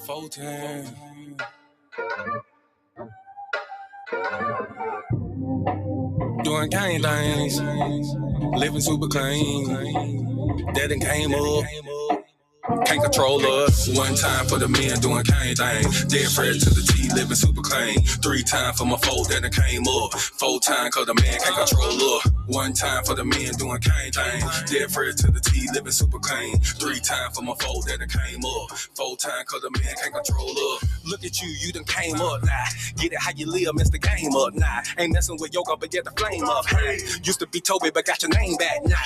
Full time. Doing gang things. Living super clean. That done came up. Can't control us. One time for the men doing cane thing. Dead fresh to the T, living super clean. 3 times for my foe that done came up. 4 times cause the man can't control us. 1 time for the men doing cane thing. Dead fresh to the T, living super clean. 3 times for my foe that done came up. 4 times cause the man can't control us. Look at you done came up now. Get it how you live, mess the game up now. Ain't messing with yoga, but get the flame up. Hey, used to be Toby, but got your name back now.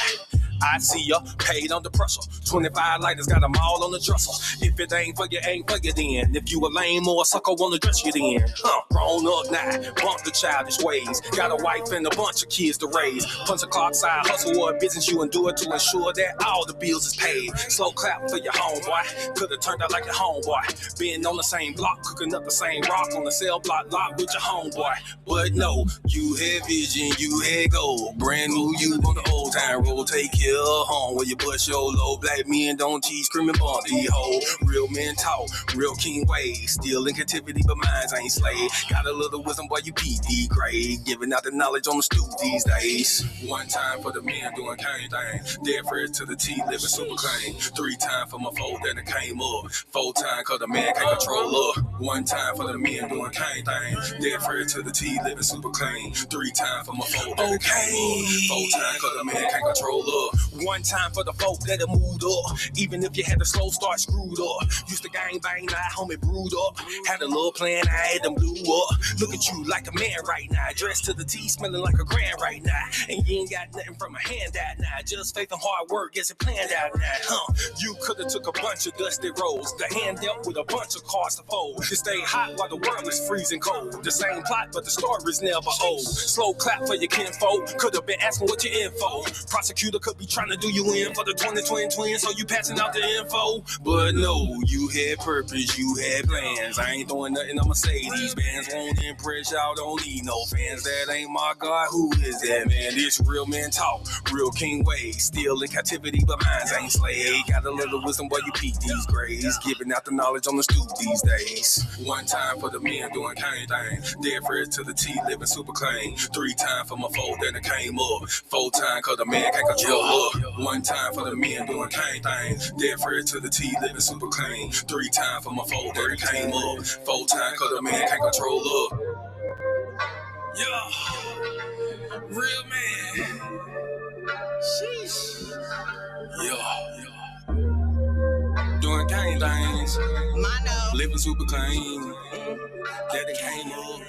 I see ya, paid under pressure. 25 lighters, got them all on the dresser. If it ain't for you, ain't for you then. If you a lame or a sucker, wanna dress you then. Grown up now, bump the childish ways. Got a wife and a bunch of kids to raise. Punch a clock side hustle or a business you endure to ensure that all the bills is paid. Slow clap for your homeboy. Could've turned out like your homeboy. Been on the same block, cooking up the same rock on the cell block lot with your homeboy. But no, you had vision, you had goal. Brand new you on the old time road. Take care of home where you bust your low. Black men don't cheat, screaming bumpy hoe. Real men talk, real king ways. Still in captivity, but minds ain't slave. Got a little wisdom, boy, you PD grade. Giving out the knowledge on the stoop these days. 1 time for the men doing cane thing. Dead fresh to the T, living super clean. 3 times for my foe that done came up. 4 times cause the man can't control up. 1 time for the men doing cane thing. Dead fresh to the T, living super clean. 3 times for my foe that done came up. 4 times cause the man can't control up. 1 time for the folk that have moved up. Even if you had a slow start, screwed up. Used to gang bang, now homie brewed up. Had a little plan, I had them blew up. Look at you like a man right now. Dressed to the T, smelling like a grand right now. And you ain't got nothing from a handout now. Just faith and hard work gets it planned out now. You could've took a bunch of dusty rolls. The hand dealt with a bunch of cards to fold. To stay hot while the world is freezing cold. The same plot, but the story's never old. Slow clap for your kinfolk. Could've been asking what your info. Prosecutor could be trying to do you in for the 2020 twins, so you passing out the info. But no, you had purpose, you had plans. I ain't throwing nothing on Mercedes bands. Won't impress y'all, don't need no fans. That ain't my God, who is that man? This real men talk, real king ways. Still in captivity, but minds ain't slave. Got a little wisdom while you peek these grades. Giving out the knowledge on the stoop these days. 1 time for the men doing cane thing. Dead fresh to the T, living super clean. 3 times for my foe that done came up. 4 times cause the man can't control up. 1 time for the men doing cane thing. Dead fresh to the T, living super clean. 3 times for my foe that done came up. 4 times cause the man can't control up. Yeah, real man. Sheesh. Yeah. Doing cane things. Living super clean. That done came up.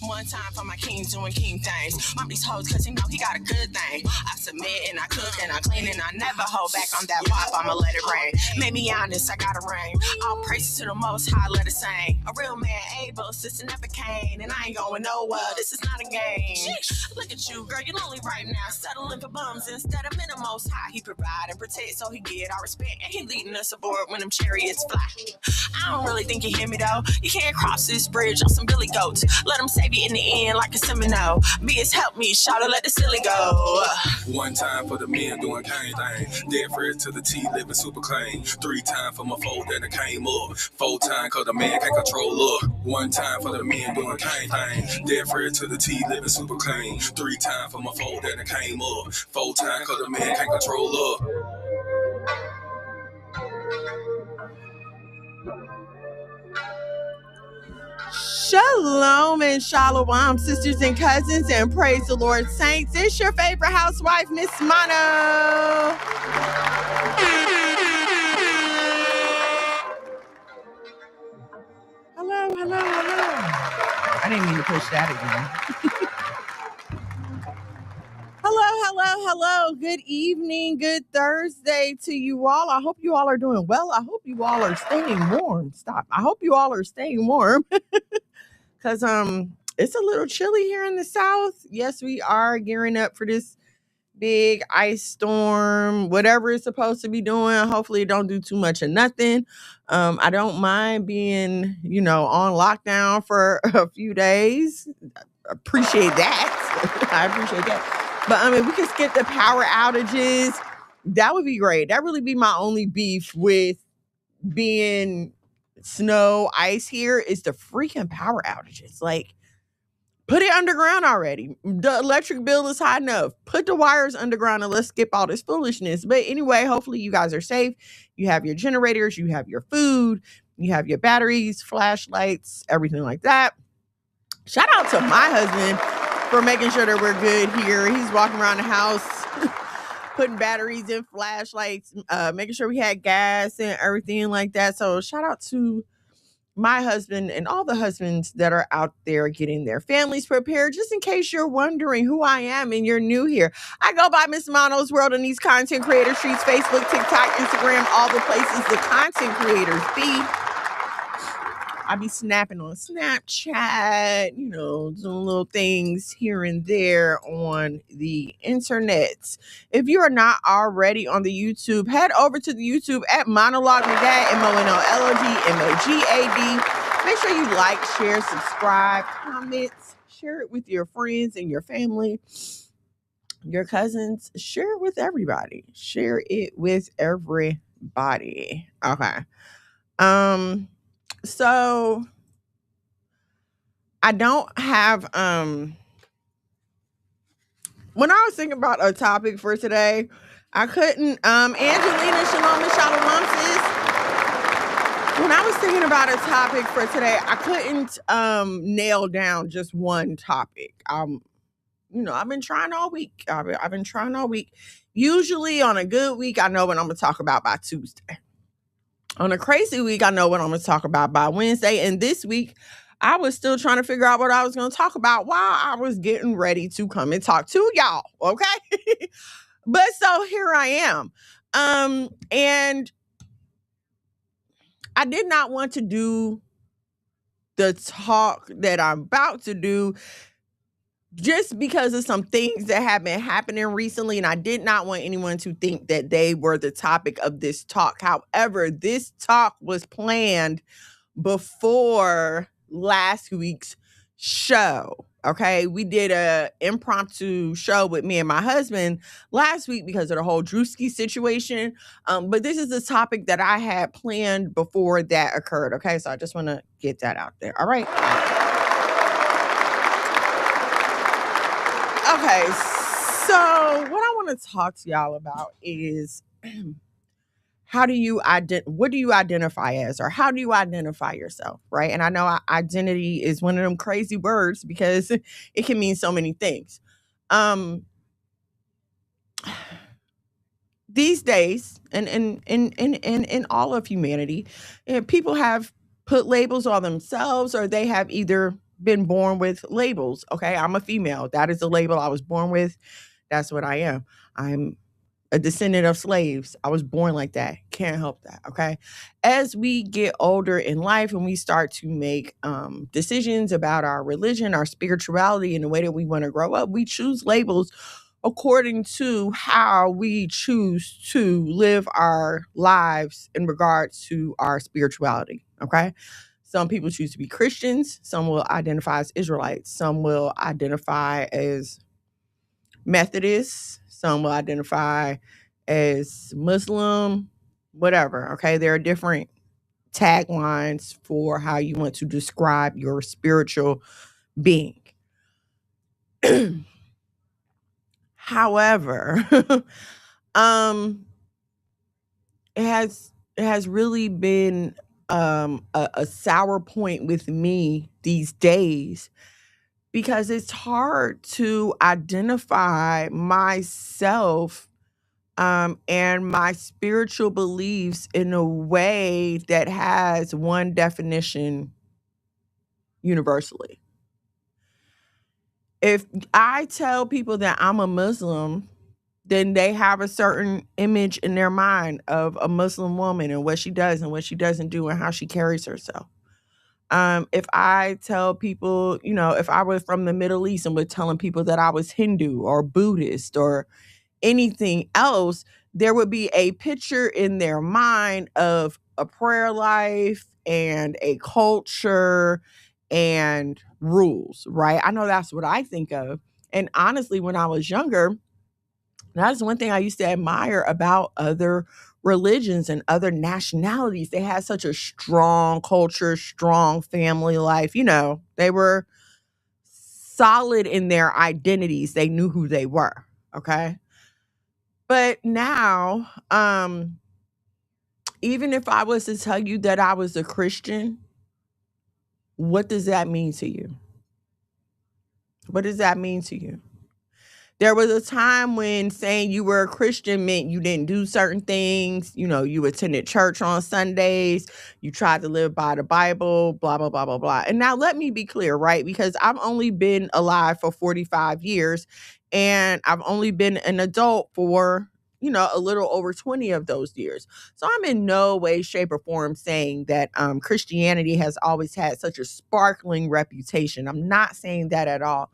1 time for my king doing king things. Mom these hoes cause he know he got a good thing. I submit and I cook and I clean and I never hold back on that pop. I'ma let it rain. Made me honest, I got a ring. All praises to the most high, let it sing. A real man able, sister never came. And I ain't going nowhere, this is not a game. Look at you, girl, you lonely right now. Settling for bums instead of in the most high. He provide and protect so he get our respect. And he leading us aboard when them chariots fly. I don't really think you hear me though. You can't cross this bridge on some billy goats. Let them save you in the end like a Seminole. Be his help me, shout it, let the silly go. 1 time for the men doing cane thing. Dead fresh to the T, living super clean. 3 times for my foe that done came up. 4 times cause the man can't control up. 1 time for the men doing cane thing. Dead fresh to the T, living super clean. 3 times for my foe that done came up. 4 times cause the man can't control up. Shalom and shalom, sisters and cousins, and praise the Lord, saints. It's your favorite housewife, Miss Mono. Hello. I didn't mean to push that again. Hello. Good evening, good Thursday to you all. I hope you all are doing well. I hope you all are staying warm. I hope you all are staying warm. Because it's a little chilly here in the South. Yes, we are gearing up for this big ice storm, whatever it's supposed to be doing. Hopefully it don't do too much of nothing. I don't mind being, on lockdown for a few days. Appreciate that. I appreciate that. But if we could skip the power outages, that would be great. That really be my only beef with being snow, ice here is the freaking power outages. Like, put it underground already. The electric bill is high enough. Put the wires underground and let's skip all this foolishness. But anyway, hopefully you guys are safe. You have your generators, you have your food, you have your batteries, flashlights, everything like that. Shout out to my husband for making sure that we're good here. He's walking around the house putting batteries in flashlights, making sure we had gas and everything like that. So shout out to my husband and all the husbands that are out there getting their families prepared. Just in case you're wondering who I am and you're new here, I go by Miss Mono's World in these content creator streets: Facebook, TikTok, Instagram, all the places the content creators be. I be snapping on Snapchat, doing little things here and there on the internet. If you are not already on the YouTube, head over to the YouTube at Monologue Magad, MONOLOGMAGAD. Make sure you like, share, subscribe, comment, share it with your friends and your family, your cousins. Share it with everybody. Share it with everybody. Okay. So I don't have when I was thinking about a topic for today, I couldn't Angelina Shalom and Shalom sis. When I was thinking about a topic for today, I couldn't nail down just one topic. I've been trying all week. I've been trying all week. Usually on a good week, I know what I'm gonna talk about by Tuesday. On a crazy week, I know what I'm going to talk about by Wednesday. And this week, I was still trying to figure out what I was going to talk about while I was getting ready to come and talk to y'all. Okay. But so here I am. And I did not want to do the talk that I'm about to do just because of some things that have been happening recently, and I did not want anyone to think that they were the topic of this talk. However, this talk was planned before last week's show. Okay, we did a impromptu show with me and my husband last week because of the whole Drewski situation. But this is a topic that I had planned before that occurred. Okay, so I just want to get that out there. All right. Okay, so what I want to talk to y'all about is what do you identify as, or how do you identify yourself, right? And I know identity is one of them crazy words because it can mean so many things. These days, and in all of humanity, people have put labels on themselves, or they have either been born with labels. Okay, I'm a female. That is the label I was born with. That's what I am. I'm a descendant of slaves. I was born like that. Can't help that. Okay. As we get older in life and we start to make decisions about our religion, our spirituality, and the way that we want to grow up, we choose labels according to how we choose to live our lives in regards to our spirituality. Okay. Some people choose to be Christians. Some will identify as Israelites. Some will identify as Methodists. Some will identify as Muslim, whatever. Okay. There are different taglines for how you want to describe your spiritual being. However, it has really been a sour point with me these days, because it's hard to identify myself and my spiritual beliefs in a way that has one definition universally. If I tell people that I'm a Muslim, then they have a certain image in their mind of a Muslim woman and what she does and what she doesn't do and how she carries herself. If I tell people, if I was from the Middle East and was telling people that I was Hindu or Buddhist or anything else, there would be a picture in their mind of a prayer life and a culture and rules, right? I know that's what I think of. And honestly, when I was younger, that's one thing I used to admire about other religions and other nationalities, they had such a strong culture, strong family life. They were solid in their identities. They knew who they were. Okay. But now, even if I was to tell you that I was a Christian, what does that mean to you? What does that mean to you? There was a time when saying you were a Christian meant you didn't do certain things. You attended church on Sundays. You tried to live by the Bible, blah, blah, blah, blah, blah. And now let me be clear, right? Because I've only been alive for 45 years and I've only been an adult for, a little over 20 of those years. So I'm in no way, shape, or form saying that Christianity has always had such a sparkling reputation. I'm not saying that at all.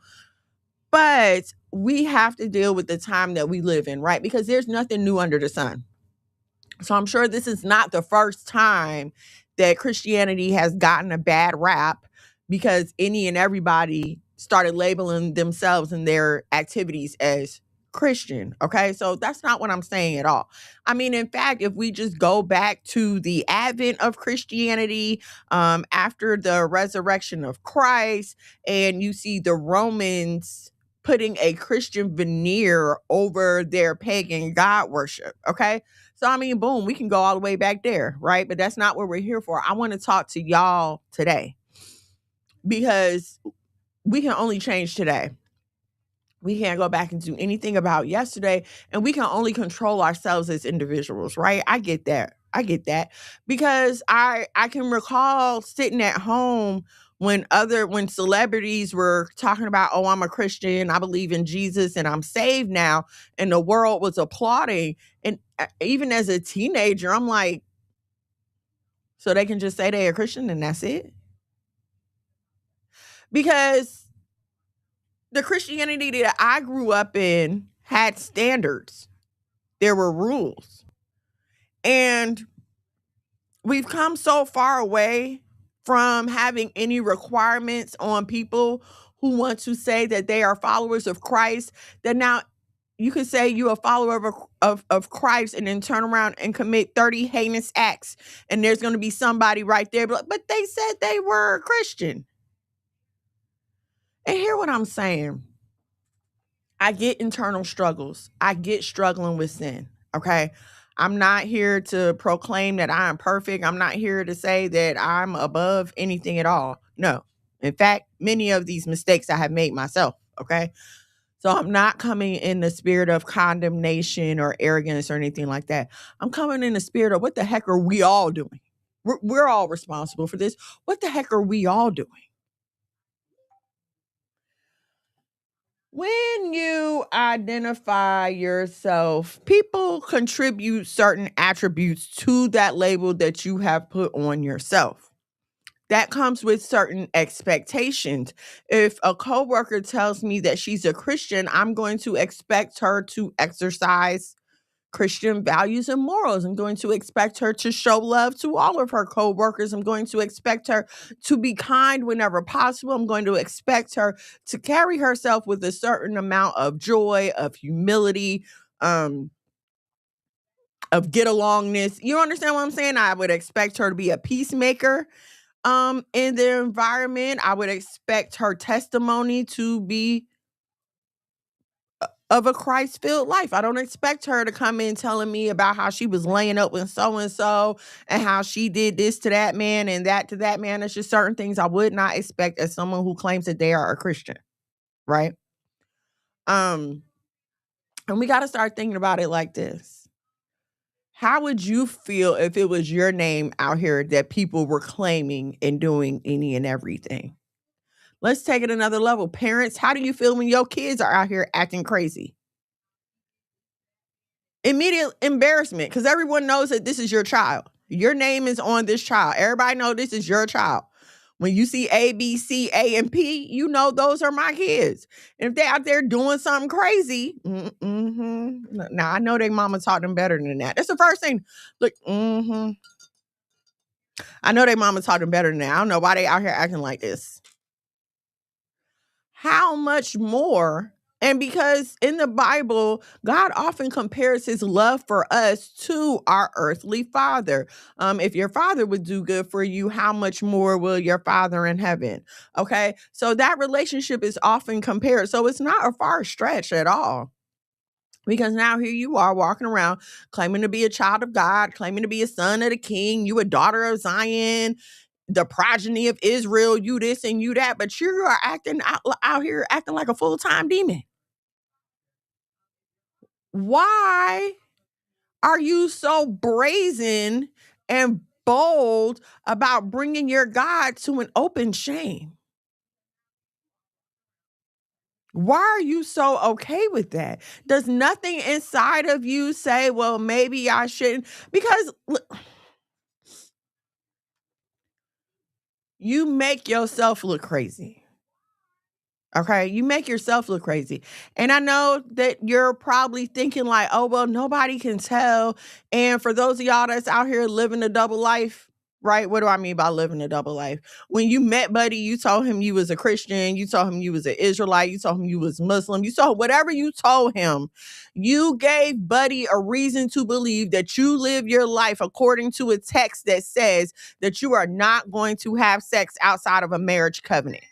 But we have to deal with the time that we live in, right? Because there's nothing new under the sun. So I'm sure this is not the first time that Christianity has gotten a bad rap because any and everybody started labeling themselves and their activities as Christian. Okay. So that's not what I'm saying at all. I mean, in fact, if we just go back to the advent of Christianity, after the resurrection of Christ, and you see the Romans putting a Christian veneer over their pagan God worship. Okay. So, I mean, boom, we can go all the way back there, right? But that's not what we're here for. I want to talk to y'all today because we can only change today. We can't go back and do anything about yesterday, and we can only control ourselves as individuals, right? I get that. Because I can recall sitting at home when celebrities were talking about, oh, I'm a Christian, I believe in Jesus, and I'm saved now, and the world was applauding. And even as a teenager, I'm like, so they can just say they're a Christian and that's it? Because the Christianity that I grew up in had standards. There were rules. And we've come so far away from having any requirements on people who want to say that they are followers of Christ, that now you could say you're a follower of Christ and then turn around and commit 30 heinous acts. And there's going to be somebody right there, but they said they were a Christian. And hear what I'm saying. I get internal struggles. I get struggling with sin. Okay. I'm not here to proclaim that I am perfect. I'm not here to say that I'm above anything at all. No. In fact, many of these mistakes I have made myself. Okay. So I'm not coming in the spirit of condemnation or arrogance or anything like that. I'm coming in the spirit of what the heck are we all doing? We're all responsible for this. What the heck are we all doing? When you identify yourself, people contribute certain attributes to that label that you have put on yourself. That comes with certain expectations. If a coworker tells me that she's a Christian, I'm going to expect her to exercise Christian values and morals. I'm going to expect her to show love to all of her coworkers. I'm going to expect her to be kind whenever possible. I'm going to expect her to carry herself with a certain amount of joy, of humility, of get alongness. You understand what I'm saying? I would expect her to be a peacemaker in the environment. I would expect her testimony to be of a Christ-filled life. I don't expect her to come in telling me about how she was laying up with so-and-so and how she did this to that man and that to that man. It's just certain things I would not expect as someone who claims that they are a Christian, right? And we got to start thinking about it like this. How would you feel if it was your name out here that people were claiming and doing any and everything? Let's take it another level. Parents, how do you feel when your kids are out here acting crazy? Immediate embarrassment, because everyone knows that this is your child. Your name is on this child. Everybody know this is your child. When you see A, B, C, A, and P, you know those are my kids. And if they're out there doing something crazy, now I know their mama taught them better than that. That's the first thing. Look, I know their mama taught them better than that. I don't know why they out here acting like this. How much more And because in the Bible, God often compares his love for us to our earthly father. If your father would do good for you, how much more will your father in heaven? Okay. So that relationship is often compared. So it's not a far stretch at all. Because now here you are walking around claiming to be a child of God, claiming to be a son of the king, you a daughter of Zion, the progeny of Israel, you this and you that, but you are acting out here acting like a full-time demon. Why are you so brazen and bold about bringing your God to an open shame? Why are you so okay with that? Does nothing inside of you say, well, maybe I shouldn't? Because you make yourself look crazy. Okay, you make yourself look crazy. And I know that you're probably thinking like, oh, well, nobody can tell. And for those of y'all that's out here living a double life, right? What do I mean by living a double life? When you met Buddy, you told him you was a Christian, you told him you was an Israelite, you told him you was Muslim, you told whatever you told him, you gave Buddy a reason to believe that you live your life according to a text that says that you are not going to have sex outside of a marriage covenant.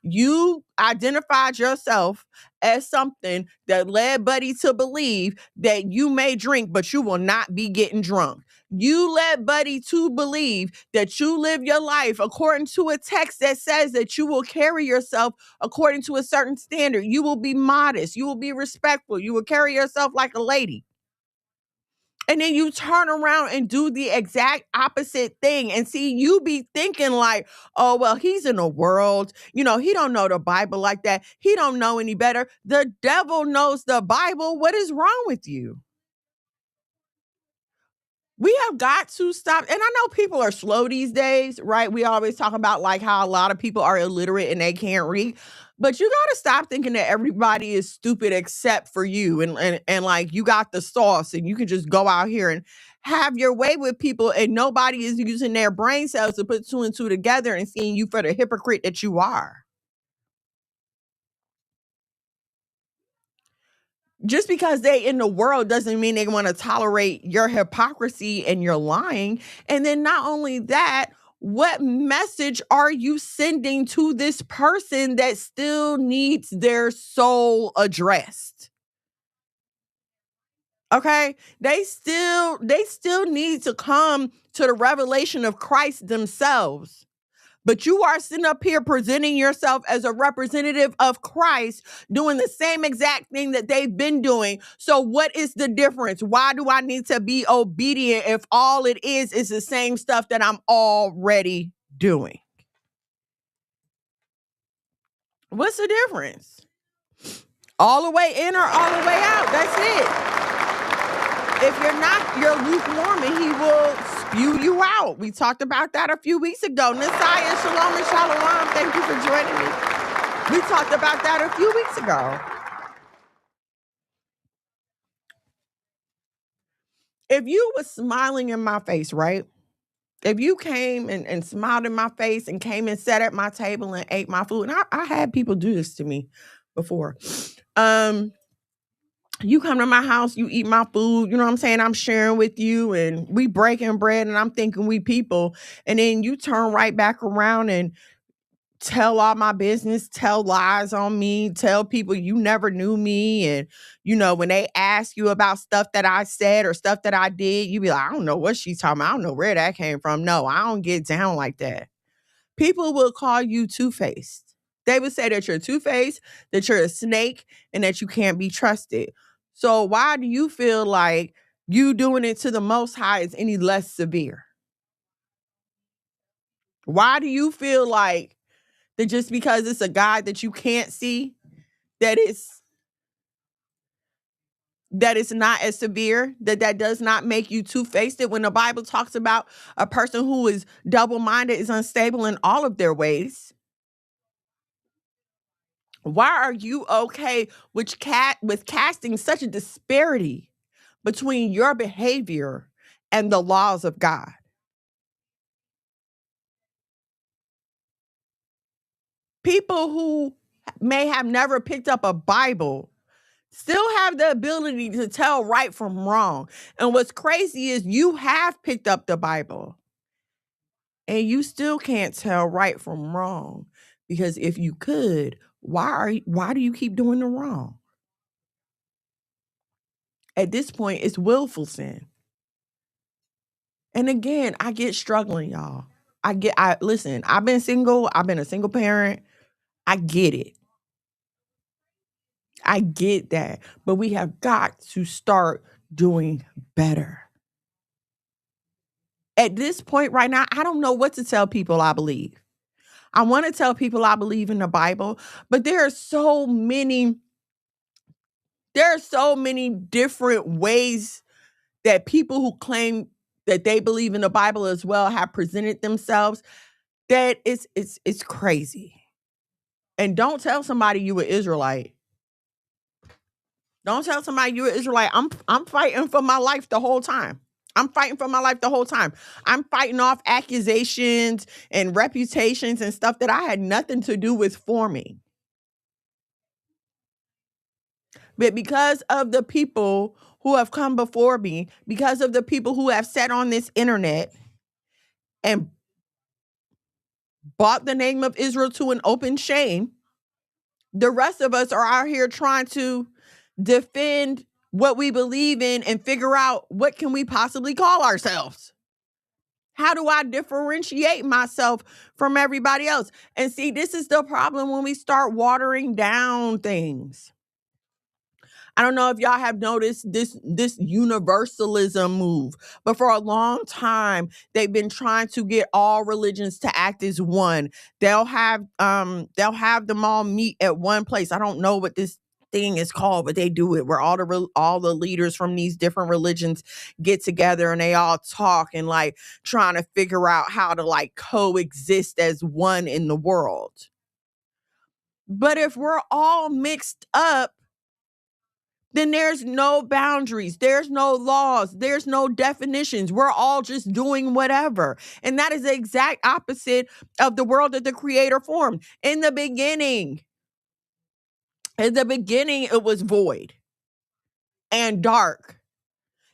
You identified yourself as something that led Buddy to believe that you may drink, but you will not be getting drunk. You led Buddy to believe that you live your life according to a text that says that you will carry yourself according to a certain standard. You will be modest. You will be respectful. You will carry yourself like a lady. And then you turn around and do the exact opposite thing. And see, you be thinking like, oh, well, he's in the world. You know, he don't know the Bible like that. He don't know any better. The devil knows the Bible. What is wrong with you? We have got to stop. And I know people are slow these days, right? We always talk about like how a lot of people are illiterate and they can't read. But you got to stop thinking that everybody is stupid except for you. And like you got the sauce and you can just go out here and have your way with people and nobody is using their brain cells to put two and two together and seeing you for the hypocrite that you are. Just because they in the world doesn't mean they want to tolerate your hypocrisy and your lying. And then not only that, what message are you sending to this person that still needs their soul addressed? Okay? They still need to come to the revelation of Christ themselves. But you are sitting up here presenting yourself as a representative of Christ, doing the same exact thing that they've been doing. So what is the difference? Why do I need to be obedient if all it is the same stuff that I'm already doing? What's the difference? All the way in or all the way out. That's it. If you're lukewarm and he will spew you out. We talked about that a few weeks ago. Nasiah, shalom and shalom. Thank you for joining me. We talked about that a few weeks ago. If you was smiling in my face, right? If you came and smiled in my face and came and sat at my table and ate my food, and I had people do this to me before. You come to my house, you eat my food, you know what I'm saying? I'm sharing with you and we breaking bread and I'm thinking we people. And then you turn right back around and tell all my business, tell lies on me, tell people you never knew me. And, you know, when they ask you about stuff that I said or stuff that I did, you be like, I don't know what she's talking about. I don't know where that came from. No, I don't get down like that. People will call you two-faced. They would say that you're two-faced, that you're a snake, and that you can't be trusted. So why do you feel like you doing it to the Most High is any less severe? Why do you feel like that just because it's a God that you can't see, that it's not as severe, that does not make you two-faced? When the Bible talks about a person who is double-minded is unstable in all of their ways. Why are you okay with casting such a disparity between your behavior and the laws of God? People who may have never picked up a Bible still have the ability to tell right from wrong. And what's crazy is you have picked up the Bible and you still can't tell right from wrong. Because if you could, why do you keep doing the wrong? At this point, it's willful sin. And again, I get struggling, y'all. Listen, I've been single, I've been a single parent. I get it. I get that. But we have got to start doing better. At this point right now, I don't know what to tell people I believe. I want to tell people I believe in the Bible, but there are so many different ways that people who claim that they believe in the Bible as well have presented themselves that it's crazy. And don't tell somebody you an Israelite. Don't tell somebody you're an Israelite. I'm fighting for my life the whole time. I'm fighting for my life the whole time. I'm fighting off accusations and reputations and stuff that I had nothing to do with forming. But because of the people who have come before me, because of the people who have sat on this internet and brought the name of Israel to an open shame, the rest of us are out here trying to defend what we believe in and figure out what can we possibly call ourselves. How do I differentiate myself from everybody else? And see, this is the problem when we start watering down things. I don't know if y'all have noticed this universalism move, but for a long time they've been trying to get all religions to act as one. They'll have them all meet at one place. I don't know what this thing is called, but they do it where all the leaders from these different religions get together and they all talk and like trying to figure out how to like coexist as one in the world. But if we're all mixed up, then there's no boundaries, there's no laws, there's no definitions. We're all just doing whatever. And that is the exact opposite of the world that the Creator formed. In the beginning, it was void and dark.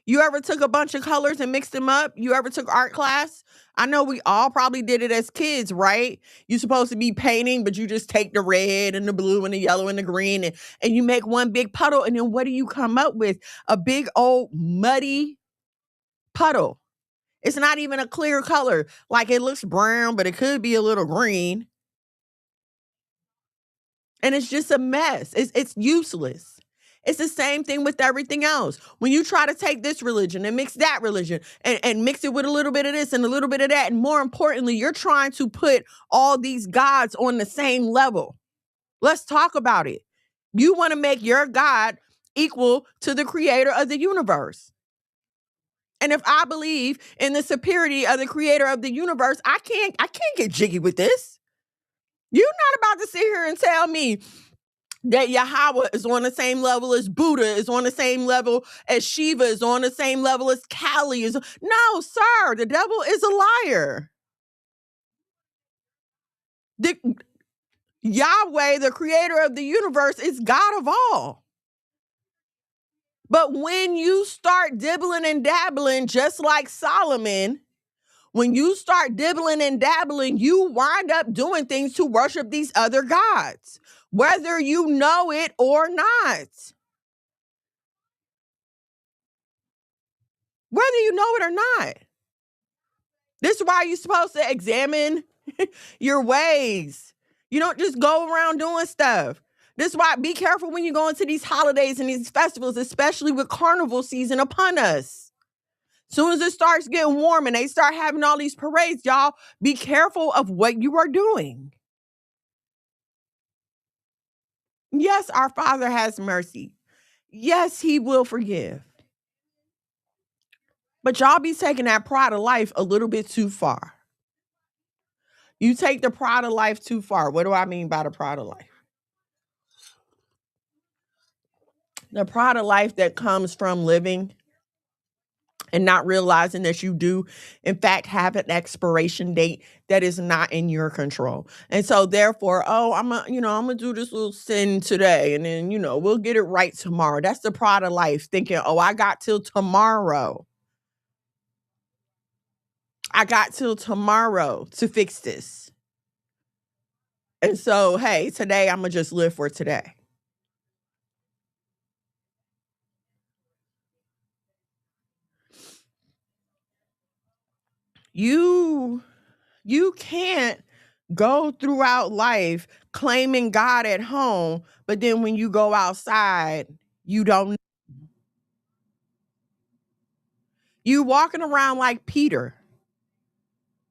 You ever took a bunch of colors and mixed them up? You ever took art class? I know we all probably did it as kids, right? You're supposed to be painting, but you just take the red and the blue and the yellow and the green and you make one big puddle. And then what do you come up with? A big old muddy puddle. It's not even a clear color. Like it looks brown, but it could be a little green. And it's just a mess. It's useless. It's the same thing with everything else. When you try to take this religion and mix that religion and mix it with a little bit of this and a little bit of that, and more importantly, you're trying to put all these gods on the same level. Let's talk about it. You want to make your God equal to the creator of the universe. And if I believe in the superiority of the creator of the universe, I can't get jiggy with this. You're not about to sit here and tell me that Yahweh is on the same level as Buddha, is on the same level as Shiva, is on the same level as Kali. No, sir, the devil is a liar. Yahweh, the creator of the universe, is God of all. But when you start dibbling and dabbling, just like Solomon, when you start dibbling and dabbling, you wind up doing things to worship these other gods, whether you know it or not. Whether you know it or not. This is why you're supposed to examine your ways. You don't just go around doing stuff. This is why be careful when you go into these holidays and these festivals, especially with carnival season upon us. Soon as it starts getting warm and they start having all these parades, y'all, be careful of what you are doing. Yes, our Father has mercy. Yes, he will forgive. But y'all be taking that pride of life a little bit too far. You take the pride of life too far. What do I mean by the pride of life? The pride of life that comes from living and not realizing that you do, in fact, have an expiration date that is not in your control. And so therefore, oh, I'm gonna do this little sin today, and then, we'll get it right tomorrow. That's the pride of life, thinking, oh, I got till tomorrow. I got till tomorrow to fix this. And so, hey, today I'm gonna just live for today. You can't go throughout life claiming God at home, but then when you go outside, you don't. You walking around like Peter.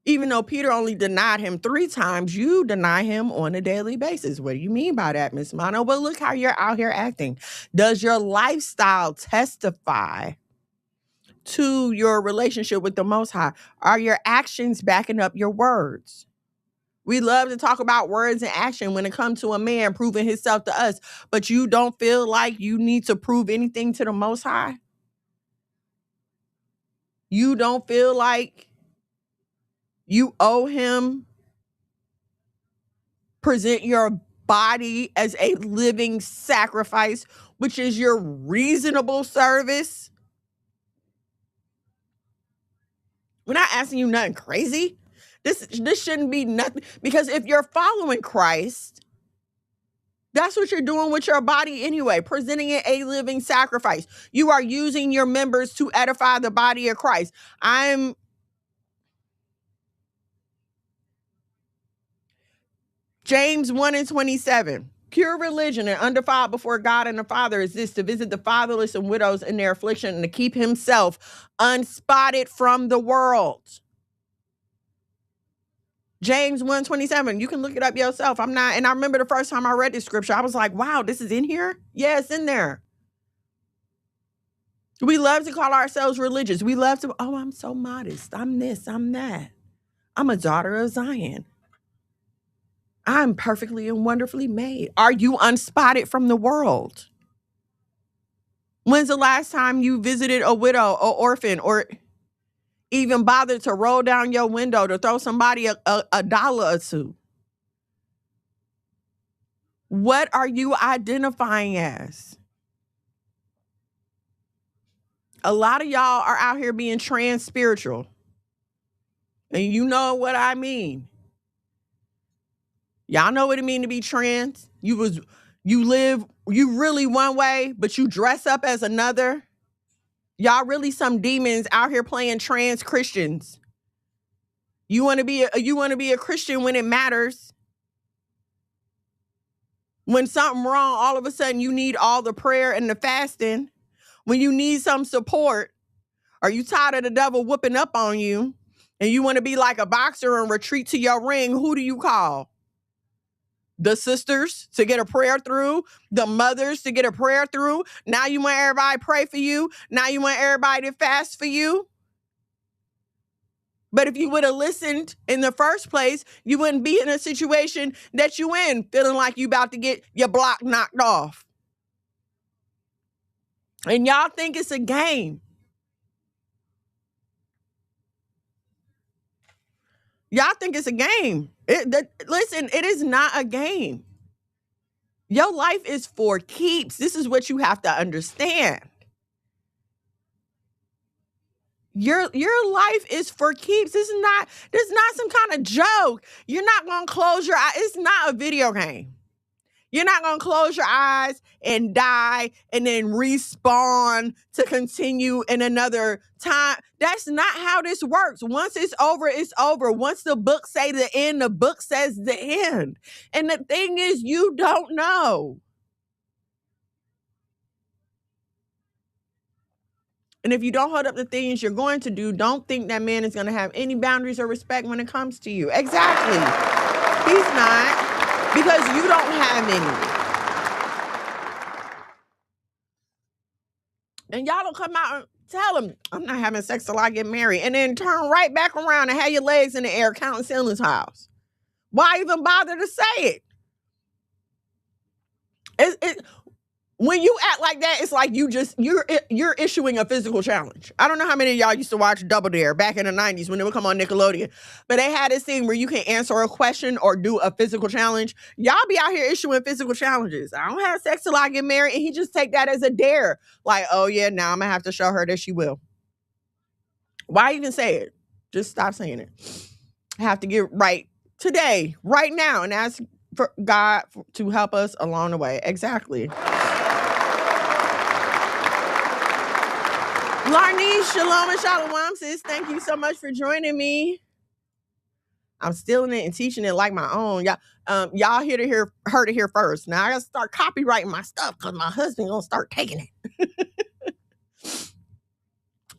Even though Peter only denied him 3 times, you deny him on a daily basis. What do you mean by that, Miss Mono? Well, look how you're out here acting. Does your lifestyle testify to your relationship with the Most High? Are your actions backing up your words? We love to talk about words and action when it comes to a man proving himself to us, but you don't feel like you need to prove anything to the Most High? You don't feel like you owe him? Present your body as a living sacrifice, which is your reasonable service? We're not asking you nothing crazy. This shouldn't be nothing, because if you're following Christ, that's what you're doing with your body anyway, presenting it a living sacrifice. You are using your members to edify the body of Christ. James 1:27. Pure religion and undefiled before God and the Father is this: to visit the fatherless and widows in their affliction, and to keep himself unspotted from the world. James 1:27. You can look it up yourself. And I remember the first time I read this scripture, I was like, wow, this is in here? Yeah, it's in there. We love to call ourselves religious. We love to, oh, I'm so modest. I'm this, I'm that. I'm a daughter of Zion. I'm perfectly and wonderfully made. Are you unspotted from the world? When's the last time you visited a widow or orphan, or even bothered to roll down your window to throw somebody a dollar or two? What are you identifying as? A lot of y'all are out here being trans spiritual. And you know what I mean. Y'all know what it means to be trans? You really one way, but you dress up as another. Y'all really some demons out here playing trans Christians. You want to be a Christian when it matters. When something wrong, all of a sudden you need all the prayer and the fasting. When you need some support, are you tired of the devil whooping up on you and you want to be like a boxer and retreat to your ring? Who do you call? The sisters to get a prayer through, the mothers to get a prayer through. Now you want everybody to pray for you. Now you want everybody to fast for you. But if you would have listened in the first place, you wouldn't be in a situation that you in, feeling like you about to get your block knocked off. And y'all think it's a game. Y'all think it's a game. Listen, it is not a game. Your life is for keeps. This is what you have to understand. Your life is for keeps. This is not some kind of joke. You're not going to close your eyes. It's not a video game. You're not going to close your eyes and die and then respawn to continue in another time. That's not how this works. Once it's over, it's over. Once the book say the end, the book says the end. And the thing is, you don't know. And if you don't hold up the things you're going to do, don't think that man is going to have any boundaries or respect when it comes to you. Exactly. He's not, because you don't have any. And y'all don't come out and tell him, I'm not having sex till I get married. And then turn right back around and have your legs in the air counting ceiling tiles. Why even bother to say it? When you act like that, it's like you're issuing a physical challenge. I don't know how many of y'all used to watch Double Dare back in the 90s when it would come on Nickelodeon, but they had this thing where you can answer a question or do a physical challenge. Y'all be out here issuing physical challenges. I don't have sex till I get married, and he just take that as a dare. Like, oh yeah, now I'm gonna have to show her that she will. Why even say it? Just stop saying it. I have to get right today, right now, and ask for God to help us along the way. Exactly. Larnice, shalom and shalom, sis. Thank you so much for joining me. I'm stealing it and teaching it like my own. Y'all heard it here first. Now I gotta start copywriting my stuff because my husband gonna start taking it.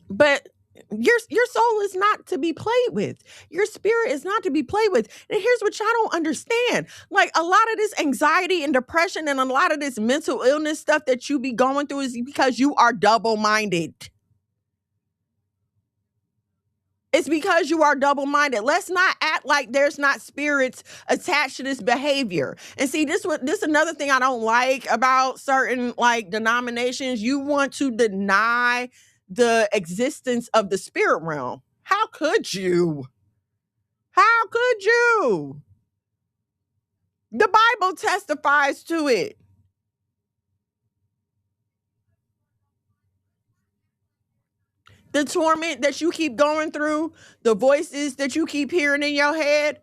But your soul is not to be played with. Your spirit is not to be played with. And here's what y'all don't understand. Like, a lot of this anxiety and depression and a lot of this mental illness stuff that you be going through is because you are double-minded. It's because you are double-minded. Let's not act like there's not spirits attached to this behavior. And see, this another thing I don't like about certain like denominations. You want to deny the existence of the spirit realm. How could you? How could you? The Bible testifies to it. The torment that you keep going through, the voices that you keep hearing in your head.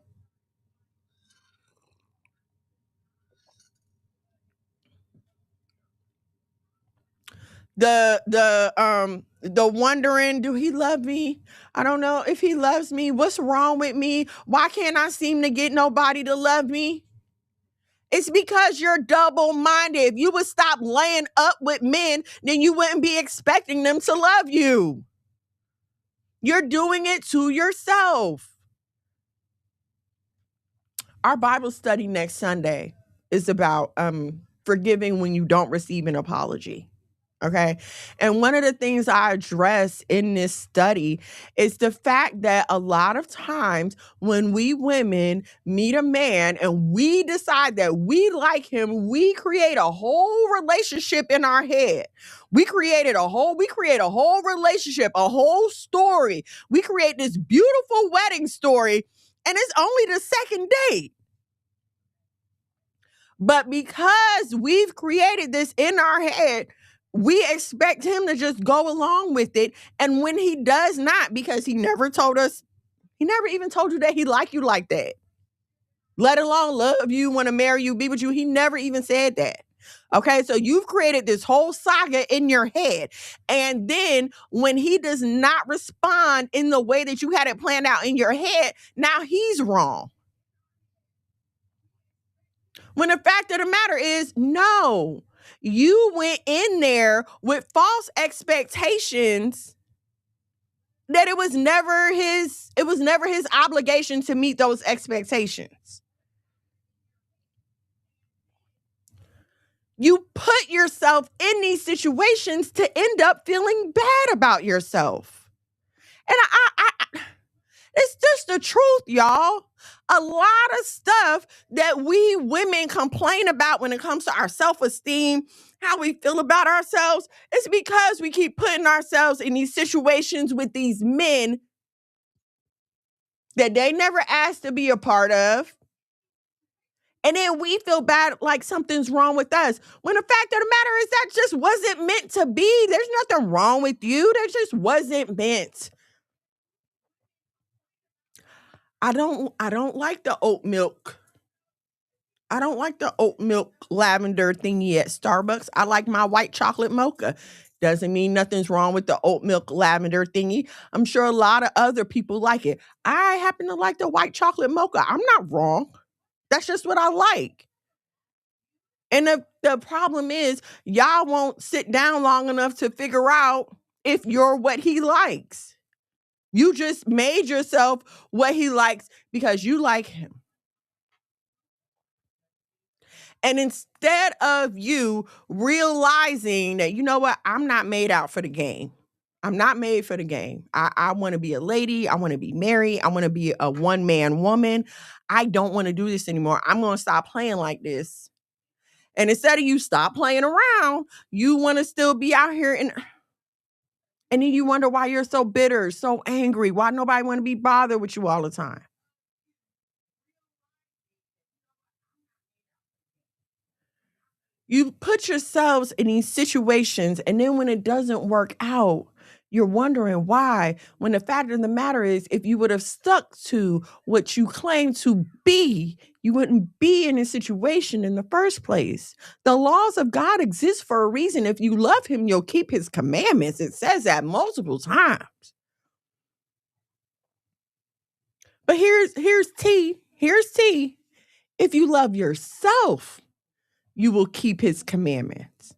The wondering, do he love me? I don't know if he loves me. What's wrong with me? Why can't I seem to get nobody to love me? It's because you're double-minded. If you would stop laying up with men, then you wouldn't be expecting them to love you. You're doing it to yourself. Our Bible study next Sunday is about forgiving when you don't receive an apology. Okay. And one of the things I address in this study is the fact that a lot of times when we women meet a man and we decide that we like him, we create a whole relationship in our head. We create a whole relationship, a whole story. We create this beautiful wedding story, and it's only the second date. But because we've created this in our head, we expect him to just go along with it. And when he does not, because he never even told you that he liked you like that, let alone love you, want to marry you, be with you. He never even said that. Okay, so you've created this whole saga in your head. And then when he does not respond in the way that you had it planned out in your head, now he's wrong. When the fact of the matter is, no, you went in there with false expectations that it was never his obligation to meet those expectations. You put yourself in these situations to end up feeling bad about yourself. And it's just the truth, y'all. A lot of stuff that we women complain about when it comes to our self-esteem, how we feel about ourselves, is because we keep putting ourselves in these situations with these men that they never asked to be a part of. And then we feel bad like something's wrong with us. When the fact of the matter is that just wasn't meant to be. There's nothing wrong with you. That just wasn't meant. I don't like the oat milk. I don't like the oat milk lavender thingy at Starbucks. I like my white chocolate mocha. Doesn't mean nothing's wrong with the oat milk lavender thingy. I'm sure a lot of other people like it. I happen to like the white chocolate mocha. I'm not wrong. That's just what I like. And the problem is, y'all won't sit down long enough to figure out if you're what he likes. You just made yourself what he likes because you like him. And instead of you realizing that, you know what, I'm not made out for the game. I'm not made for the game. I want to be a lady. I want to be married. I want to be a one-man woman. I don't want to do this anymore. I'm going to stop playing like this. And instead of you stop playing around, you want to still be out here and then you wonder why you're so bitter, so angry, why nobody want to be bothered with you all the time. You put yourselves in these situations, and then when it doesn't work out, you're wondering why. When the fact of the matter is, if you would have stuck to what you claim to be, you wouldn't be in this situation in the first place. The laws of God exist for a reason. If you love him, you'll keep his commandments. It says that multiple times. But here's T. Here's T. If you love yourself, you will keep his commandments.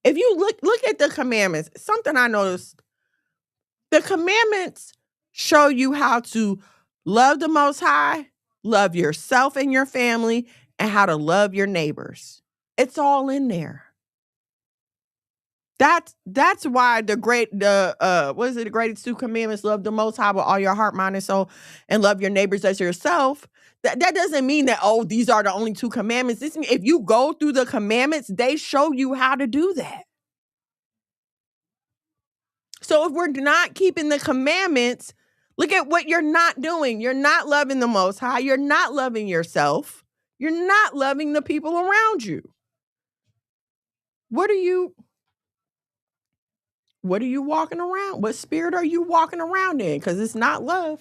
If you look at the commandments, something I noticed, the commandments show you how to love the Most High, love yourself and your family, and how to love your neighbors. It's all in there. That's why the greatest two commandments, love the Most High with all your heart, mind, and soul, and love your neighbors as yourself. That doesn't mean that, oh, these are the only two commandments. This means if you go through the commandments, they show you how to do that. So if we're not keeping the commandments, look at what you're not doing. You're not loving the Most High. You're not loving yourself. You're not loving the people around you. What are you walking around? What spirit are you walking around in? Because it's not love.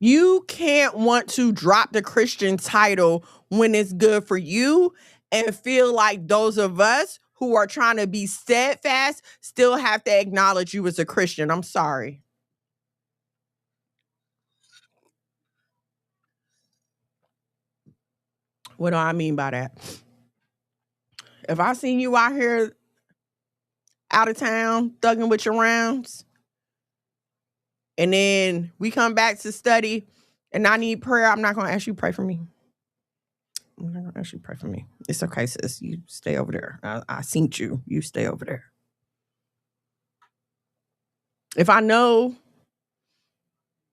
You can't want to drop the Christian title when it's good for you and feel like those of us who are trying to be steadfast still have to acknowledge you as a Christian. I'm sorry. What do I mean by that? If I seen you out here out of town thugging with your rounds, and then we come back to study and I need prayer, I'm not going to ask you to pray for me. I'm not going to ask you to pray for me. It's okay, sis. You stay over there. I seen you. You stay over there. If I know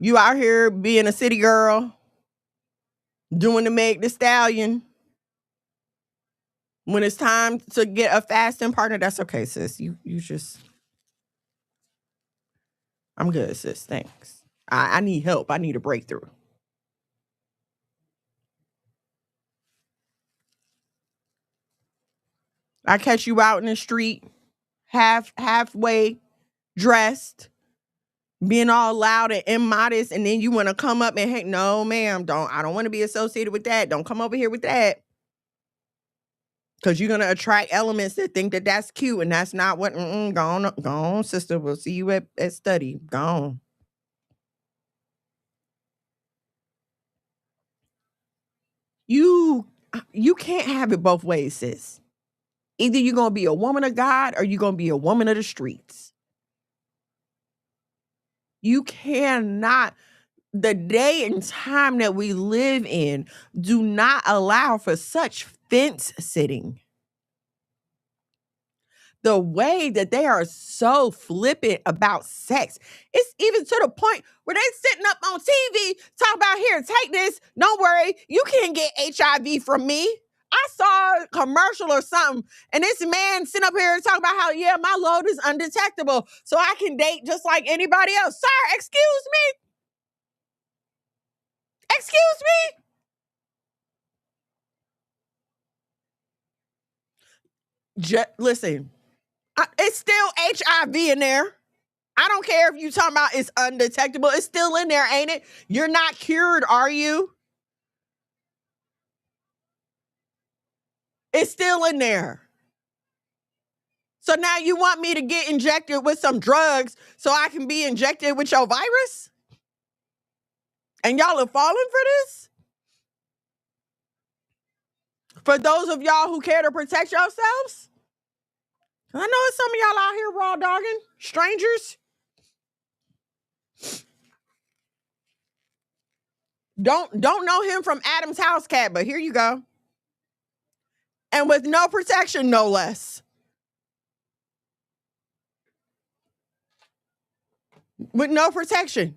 you out here being a city girl, doing the Meg the Stallion, when it's time to get a fasting partner, that's okay, sis. You just, I'm good, sis. Thanks. I need help. I need a breakthrough. I catch you out in the street, halfway dressed, being all loud and immodest, and then you want to come up and hey, no, ma'am, I don't want to be associated with that. Don't come over here with that. Because you're going to attract elements that think that that's cute, and that's not what, go on, sister. We'll see you at study. Go on. You can't have it both ways, sis. Either you're going to be a woman of God or you're going to be a woman of the streets. You cannot. The day and time that we live in do not allow for such fence sitting. The way that they are so flippant about sex. It's even to the point where they sitting up on TV talking about, here, take this. Don't worry. You can't get HIV from me. I saw a commercial or something, and this man sitting up here talking about how, yeah, my load is undetectable, so I can date just like anybody else. Sir, excuse me? Excuse me? Listen, it's still HIV in there. I don't care if you talking about it's undetectable. It's still in there, ain't it? You're not cured, are you? It's still in there. So now you want me to get injected with some drugs so I can be injected with your virus? And y'all are falling for this? For those of y'all who care to protect yourselves? I know it's some of y'all out here raw dogging strangers. Don't know him from Adam's house cat, but here you go. And with no protection, no less. With no protection.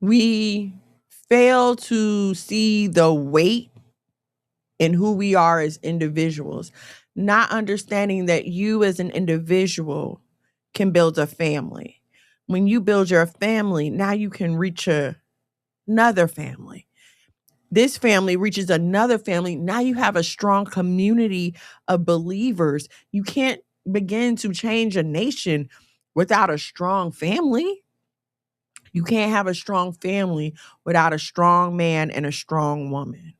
We fail to see the weight in who we are as individuals, not understanding that you as an individual can build a family. When you build your family, now you can reach another family. This family reaches another family. Now you have a strong community of believers. You can't begin to change a nation without a strong family. You can't have a strong family without a strong man and a strong woman.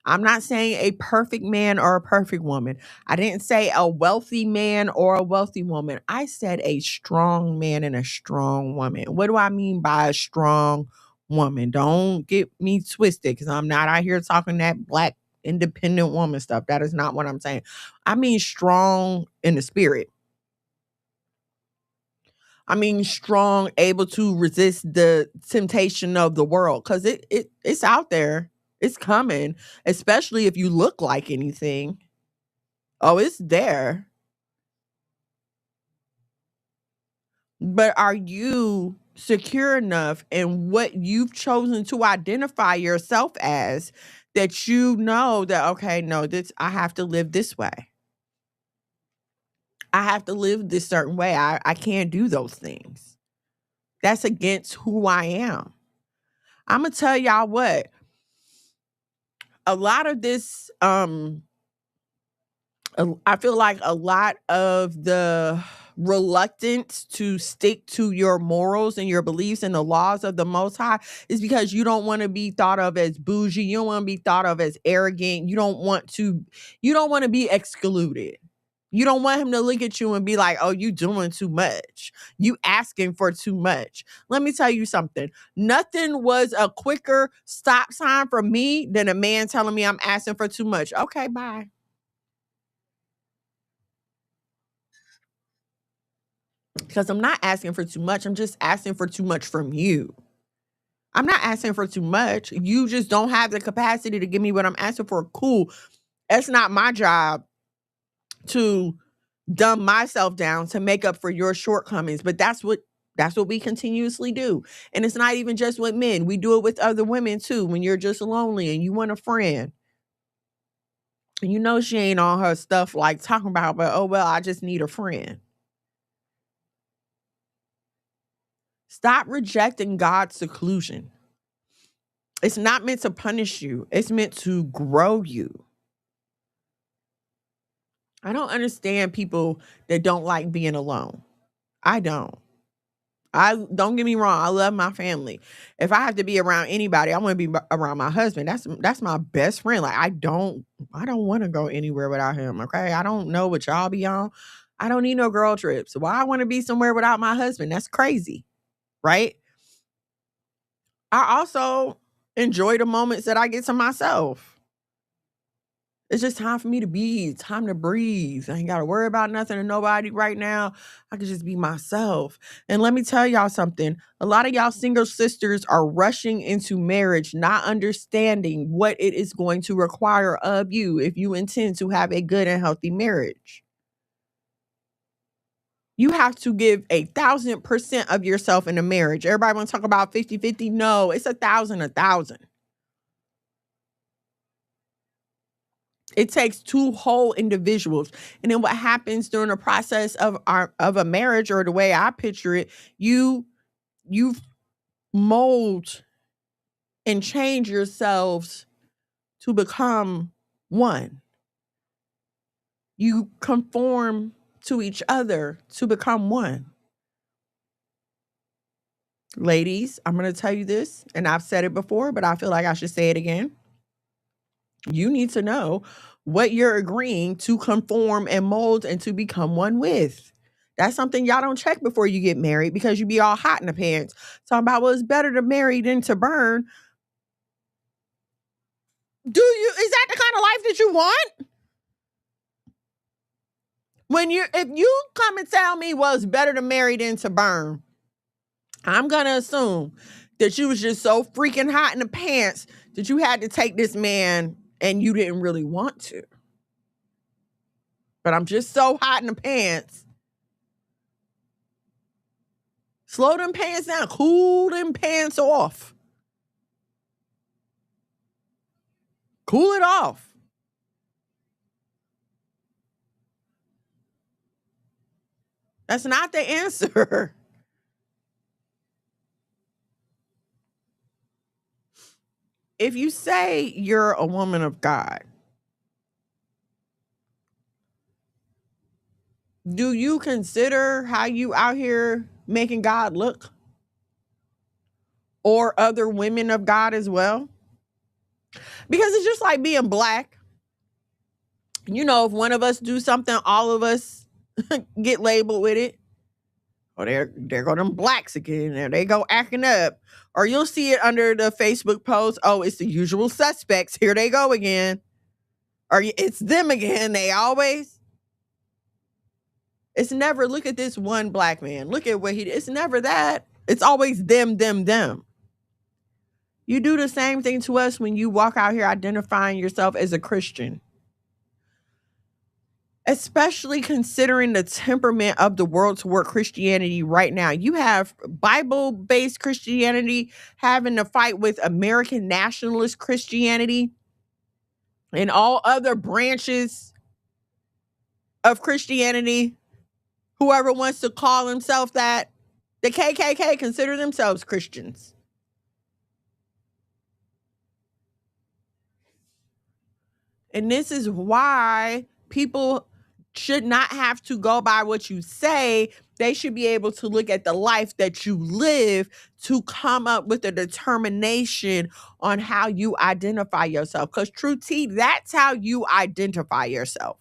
I'm not saying a perfect man or a perfect woman. I didn't say a wealthy man or a wealthy woman. I said a strong man and a strong woman. What do I mean by a strong woman? Don't get me twisted, because I'm not out here talking that black independent woman stuff. That is not what I'm saying. I mean strong in the spirit. I mean strong, able to resist the temptation of the world, because it's out there. It's coming, especially if you look like anything. Oh, it's there. But are you secure enough in what you've chosen to identify yourself as, that you know that, okay, no, this, I have to live this way. I have to live this certain way. I can't do those things. That's against who I am. I'm gonna tell y'all what, a lot of this, I feel like a lot of the reluctance to stick to your morals and your beliefs and the laws of the Most High is because you don't want to be thought of as bougie. You don't want to be thought of as arrogant. You don't want to be excluded. You don't want him to look at you and be like, oh, you doing too much. You asking for too much. Let me tell you something. Nothing was a quicker stop sign for me than a man telling me I'm asking for too much. Okay, bye. Because I'm not asking for too much. I'm just asking for too much from you. I'm not asking for too much. You just don't have the capacity to give me what I'm asking for. Cool. It's not my job to dumb myself down to make up for your shortcomings. But that's what we continuously do. And it's not even just with men. We do it with other women too. When you're just lonely and you want a friend. And you know she ain't on her stuff like talking about, but oh well, I just need a friend. Stop rejecting God's seclusion. It's not meant to punish you. It's meant to grow you. I don't understand people that don't like being alone. I don't. I don't get me wrong. I love my family. If I have to be around anybody, I want to be around my husband. That's my best friend. Like I don't want to go anywhere without him. Okay. I don't know what y'all be on. I don't need no girl trips. Why I want to be somewhere without my husband? That's crazy. Right? I also enjoy the moments that I get to myself. It's just time for me to be, time to breathe. I ain't got to worry about nothing and nobody right now. I can just be myself. And let me tell y'all something. A lot of y'all single sisters are rushing into marriage, not understanding what it is going to require of you if you intend to have a good and healthy marriage. You have to give 1,000% of yourself in a marriage. Everybody want to talk about 50-50. No, it's 1,000. It takes two whole individuals. And then what happens during the process of a marriage, or the way I picture it, you mold and change yourselves to become one. You conform to each other to become one. Ladies, I'm going to tell you this, and I've said it before, but I feel like I should say it again. You need to know what you're agreeing to conform and mold and to become one with. That's something y'all don't check before you get married, because you be all hot in the pants talking about, well, it's better to marry than to burn. Is that the kind of life that you want? If you come and tell me, well, it's better to marry than to burn, I'm going to assume that you was just so freaking hot in the pants that you had to take this man and you didn't really want to. But I'm just so hot in the pants, Slow them pants down. Cool them pants off. Cool it off. That's not the answer. If you say you're a woman of God, do you consider how you out here making God look? Or other women of God as well? Because it's just like being black. You know, if one of us do something, all of us get labeled with it. Or there go them blacks again. There they go acting up. Or you'll see it under the Facebook post. Oh, it's the usual suspects. Here they go again. Or it's them again. They always. It's never, look at this one black man. Look at what he did. It's never that. It's always them, them, them. You do the same thing to us when you walk out here identifying yourself as a Christian. Especially considering the temperament of the world toward Christianity right now. You have Bible-based Christianity having to fight with American nationalist Christianity and all other branches of Christianity. Whoever wants to call himself that, the KKK consider themselves Christians. And this is why people should not have to go by what you say. They should be able to look at the life that you live to come up with a determination on how you identify yourself. Because true T, that's how you identify yourself.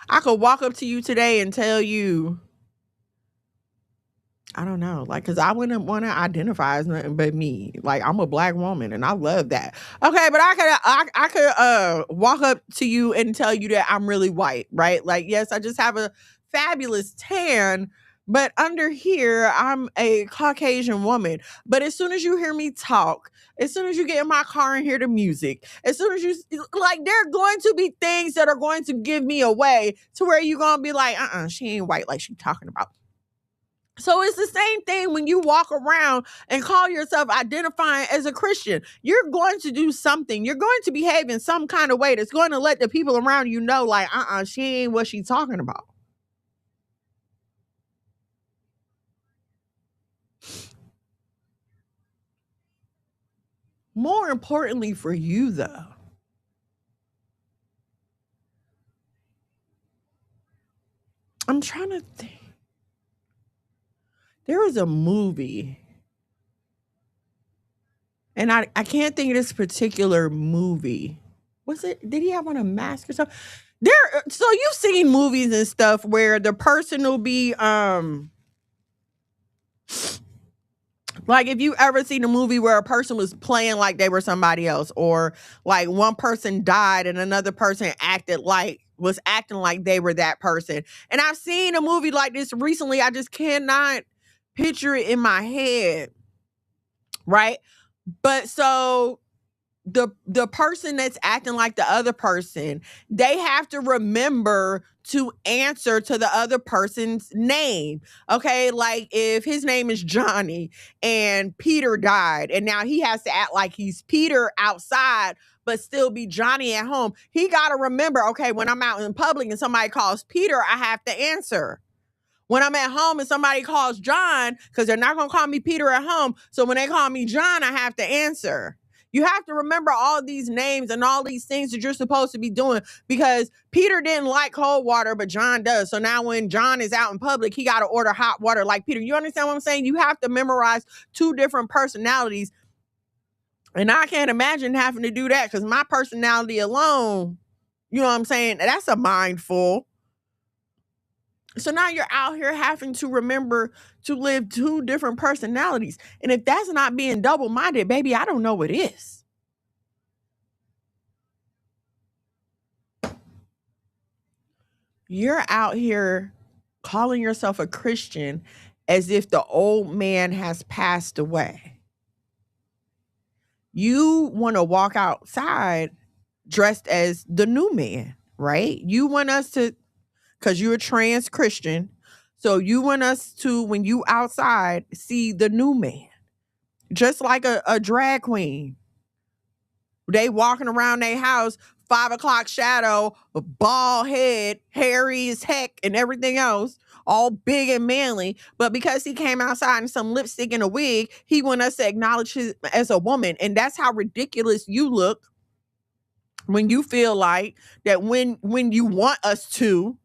I could walk up to you today and tell you, I don't know, like, because I wouldn't want to identify as nothing but me. Like, I'm a black woman and I love that. Okay, but I could walk up to you and tell you that I'm really white, right? Like, yes, I just have a fabulous tan, but under here, I'm a Caucasian woman. But as soon as you hear me talk, as soon as you get in my car and hear the music, as soon as you, like, there are going to be things that are going to give me away to where you're going to be like, she ain't white like she's talking about. So it's the same thing when you walk around and call yourself identifying as a Christian. You're going to do something. You're going to behave in some kind of way that's going to let the people around you know, like, she ain't what she's talking about. More importantly for you, though, I'm trying to think. There was a movie, and I can't think of this particular movie. Was it? Did he have on a mask or something? So you've seen movies and stuff where the person will be like, if you ever seen a movie where a person was playing like they were somebody else, or like one person died and another person was acting like they were that person. And I've seen a movie like this recently. I just cannot picture it in my head. Right? But so the person that's acting like the other person, they have to remember to answer to the other person's name. Okay, like if his name is Johnny and Peter died, and now he has to act like he's Peter outside but still be Johnny at home. He got to remember, okay, when I'm out in public and somebody calls Peter, I have to answer. When I'm at home and somebody calls John, because they're not going to call me Peter at home, so when they call me John, I have to answer. You have to remember all these names and all these things that you're supposed to be doing, because Peter didn't like cold water, but John does. So now when John is out in public, he got to order hot water like Peter. You understand what I'm saying? You have to memorize two different personalities. And I can't imagine having to do that, because my personality alone, you know what I'm saying? That's a mindful. So now you're out here having to remember to live two different personalities. And if that's not being double-minded, baby, I don't know what is. You're out here calling yourself a Christian as if the old man has passed away. You want to walk outside dressed as the new man, right? You want us to, because you're a trans Christian, So you want us to, when you outside, see the new man, just like a drag queen. They walking around their house, 5 o'clock shadow, a bald head, hairy as heck, and everything else, all big and manly. But because he came outside in some lipstick and a wig, he want us to acknowledge him as a woman. And that's how ridiculous you look when you feel like that when you want us to,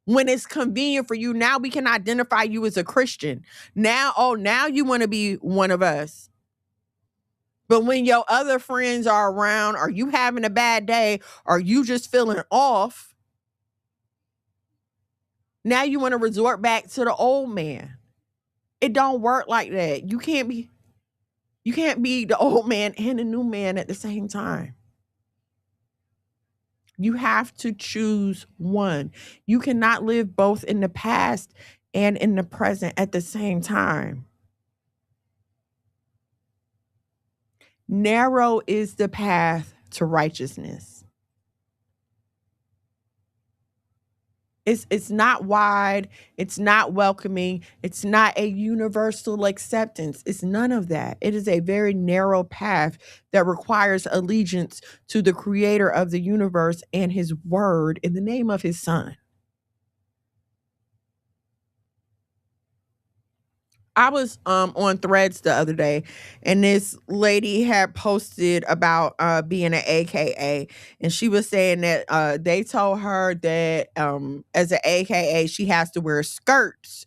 when it's convenient for you, now we can identify you as a Christian. Now you want to be one of us. But when your other friends are around, or you having a bad day, or you just feeling off, now you want to resort back to the old man. It don't work like that. You can't be the old man and the new man at the same time. You have to choose one. You cannot live both in the past and in the present at the same time. Narrow is the path to righteousness. It's not wide, it's not welcoming, it's not a universal acceptance. It's none of that. It is a very narrow path that requires allegiance to the creator of the universe and his word in the name of his son. I was on Threads the other day, and this lady had posted about being an AKA, and she was saying that they told her that as an AKA she has to wear skirts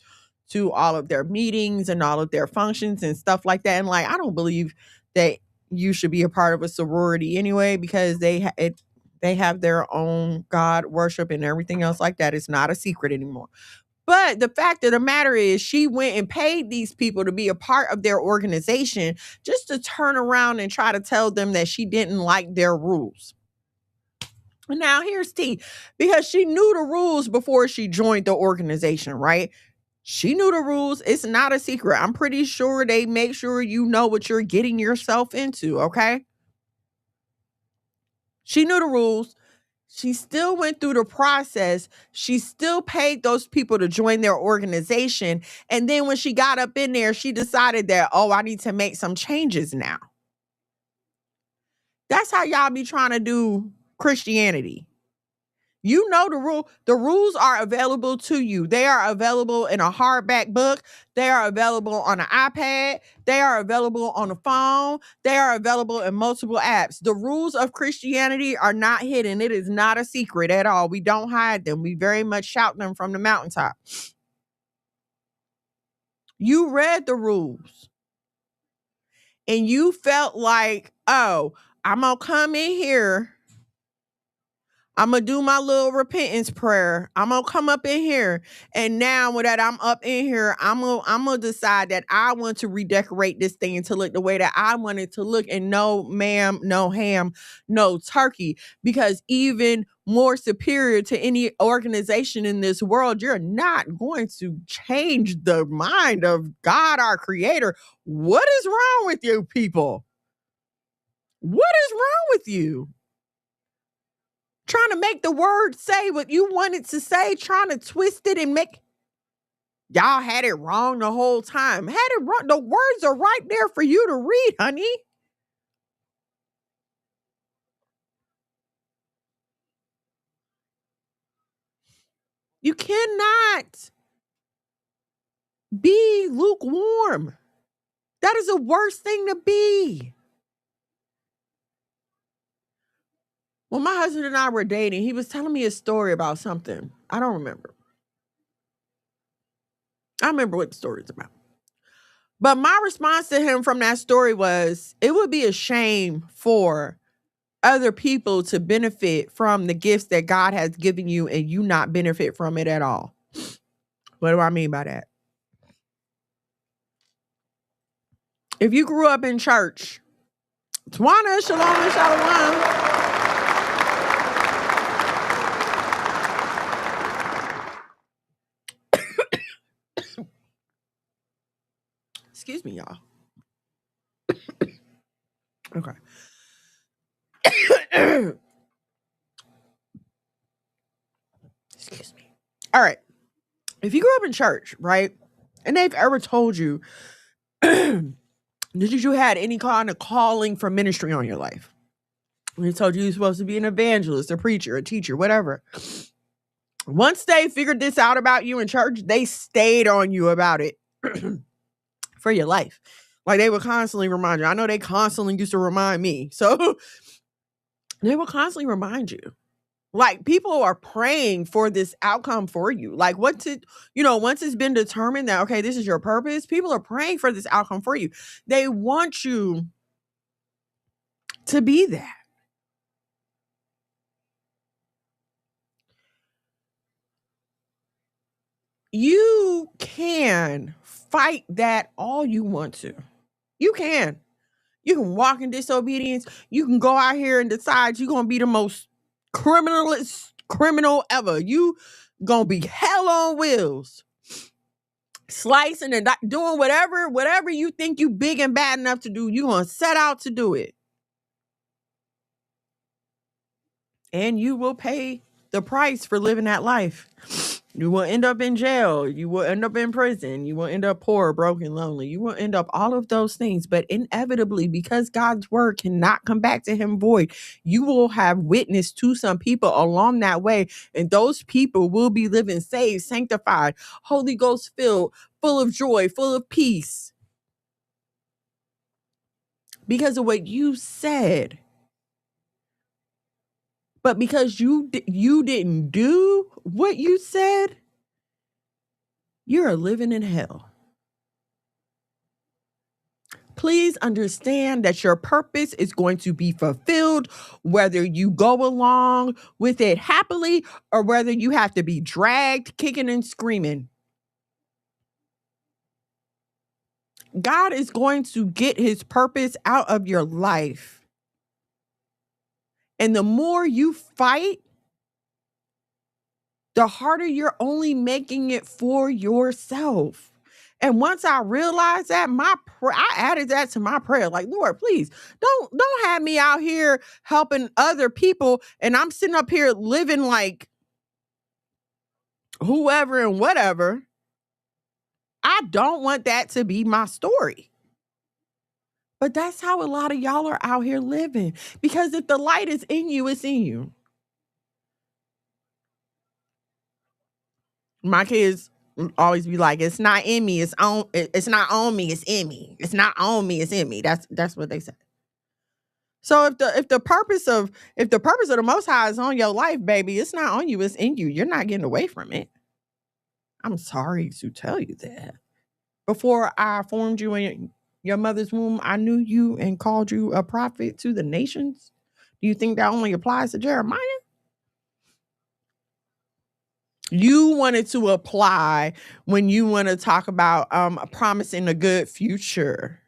to all of their meetings and all of their functions and stuff like that. And like, I don't believe that you should be a part of a sorority anyway, because they have their own God worship and everything else like that. It's not a secret anymore. But the fact of the matter is, she went and paid these people to be a part of their organization just to turn around and try to tell them that she didn't like their rules. Now, here's T, because she knew the rules before she joined the organization, right? She knew the rules. It's not a secret. I'm pretty sure they make sure you know what you're getting yourself into, okay? She knew the rules. She still went through the process. She still paid those people to join their organization. And then when she got up in there, she decided that, oh, I need to make some changes now. That's how y'all be trying to do Christianity. You know the rule. The rules are available to you. They are available in a hardback book. They are available on an iPad. They are available on a phone. They are available in multiple apps. The rules of Christianity are not hidden. It is not a secret at all. We don't hide them. We very much shout them from the mountaintop. You read the rules and you felt like, oh, I'm going to come in here. I'm going to do my little repentance prayer. I'm going to come up in here. And now that I'm up in here, I'm going to decide that I want to redecorate this thing to look the way that I want it to look. And no, ma'am, no ham, no turkey. Because even more superior to any organization in this world, you're not going to change the mind of God, our creator. What is wrong with you people? What is wrong with you? Trying to make the word say what you wanted to say, trying to twist it and make y'all had it wrong the whole time. Had it wrong. The words are right there for you to read, honey. You cannot be lukewarm. That is the worst thing to be. When my husband and I were dating, he was telling me a story about something. I don't remember. I remember what the story is about. But my response to him from that story was, it would be a shame for other people to benefit from the gifts that God has given you and you not benefit from it at all. What do I mean by that? If you grew up in church, Twana, Shalom, and Shalom. Excuse me, y'all. Okay. Excuse me. All right. if you grew up in church, right, and they've ever told you that you had any kind of calling for ministry on your life, they told you you're supposed to be an evangelist, a preacher, a teacher, whatever. Once they figured this out about you in church, they stayed on you about it for your life. Like they would constantly remind you. I know they constantly used to remind me. So they will constantly remind you. Like people are praying for this outcome for you. Like once it's been determined that, okay, this is your purpose, people are praying for this outcome for you. They want you to be that. You can fight that all you want to. You can. You can walk in disobedience. You can go out here and decide you're gonna be the most criminal ever. You gonna be hell on wheels, slicing and doing whatever you think you big and bad enough to do. You gonna set out to do it, and you will pay the price for living that life. You will end up in jail. You will end up in prison. You will end up poor, broken, lonely. You will end up all of those things. But inevitably, because God's word cannot come back to him void, you will have witness to some people along that way. And those people will be living saved, sanctified, Holy Ghost filled, full of joy, full of peace. Because of what you said. But because you didn't do what you said, you're living in hell. Please understand that your purpose is going to be fulfilled, whether you go along with it happily or whether you have to be dragged, kicking and screaming. God is going to get his purpose out of your life. And the more you fight, the harder you're only making it for yourself. And once I realized that, I added that to my prayer. Like, Lord, please don't have me out here helping other people, and I'm sitting up here living like whoever and whatever. I don't want that to be my story. But that's how a lot of y'all are out here living. Because if the light is in you, it's in you. My kids always be like, it's not in me, it's not on me, it's in me. It's not on me, it's in me. That's what they say. So if the purpose of the Most High is on your life, baby, it's not on you, it's in you. You're not getting away from it. I'm sorry to tell you that. Before I formed you in your mother's womb, I knew you and called you a prophet to the nations. Do you think that only applies to Jeremiah? You wanted to apply when you want to talk about promising a good future.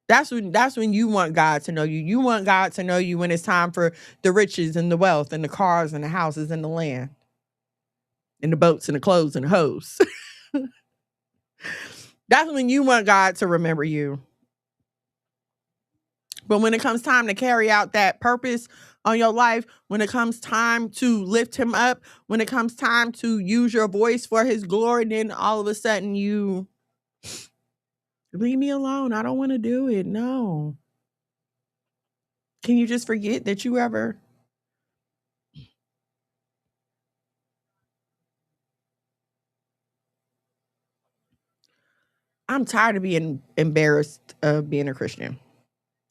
That's when you want God to know you. You want God to know you when it's time for the riches and the wealth and the cars and the houses and the land and the boats and the clothes and the hoes. That's when you want God to remember you. But when it comes time to carry out that purpose on your life, when it comes time to lift him up, when it comes time to use your voice for his glory, then all of a sudden you leave me alone. I don't want to do it. No. Can you just forget that you ever... I'm tired of being embarrassed of being a Christian.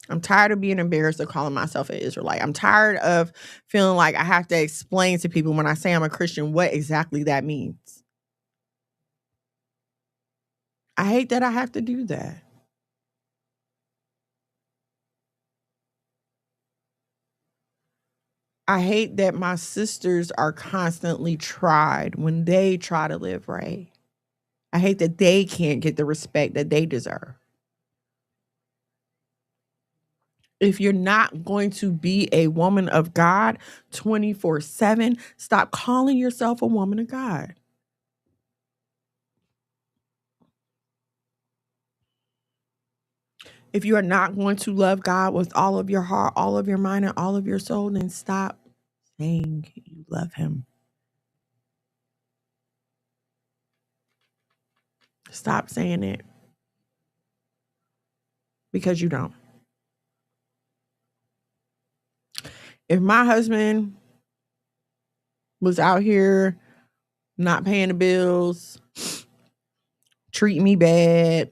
I'm tired of being embarrassed of calling myself an Israelite. I'm tired of feeling like I have to explain to people when I say I'm a Christian what exactly that means. I hate that I have to do that. I hate that my sisters are constantly tried when they try to live right. I hate that they can't get the respect that they deserve. If you're not going to be a woman of God 24/7, stop calling yourself a woman of God. If you are not going to love God with all of your heart, all of your mind, and all of your soul, then stop saying you love him. Stop saying it because you don't. If my husband was out here not paying the bills, treating me bad,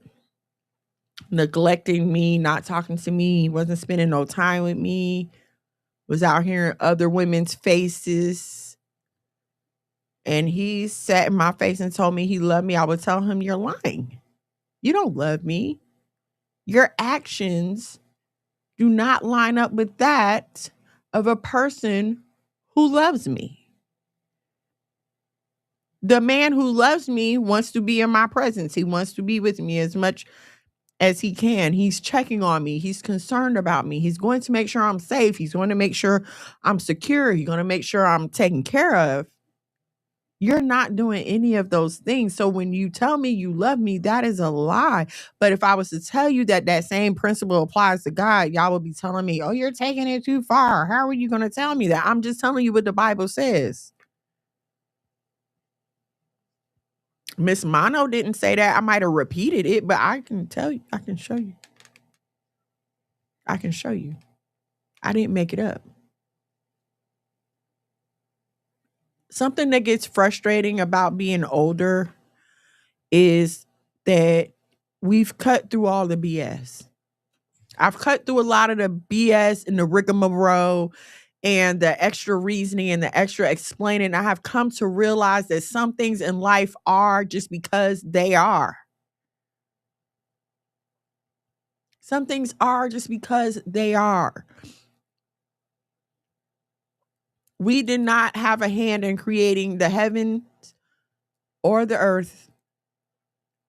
neglecting me, not talking to me, wasn't spending no time with me, was out here in other women's faces, and he sat in my face and told me he loved me, I would tell him, you're lying. You don't love me. Your actions do not line up with that of a person who loves me. The man who loves me wants to be in my presence. He wants to be with me as much as he can. He's checking on me. He's concerned about me. He's going to make sure I'm safe. He's going to make sure I'm secure. He's going to make sure I'm taken care of. You're not doing any of those things. So when you tell me you love me, that is a lie. But if I was to tell you that that same principle applies to God, y'all would be telling me, oh, you're taking it too far. How are you going to tell me that? I'm just telling you what the Bible says. Miss Mono didn't say that. I might have repeated it, but I can tell you, I can show you. I can show you. I didn't make it up. Something that gets frustrating about being older is that we've cut through all the BS. I've cut through a lot of the BS and the rigmarole and the extra reasoning and the extra explaining. I have come to realize that some things in life are just because they are. Some things are just because they are. We did not have a hand in creating the heavens or the earth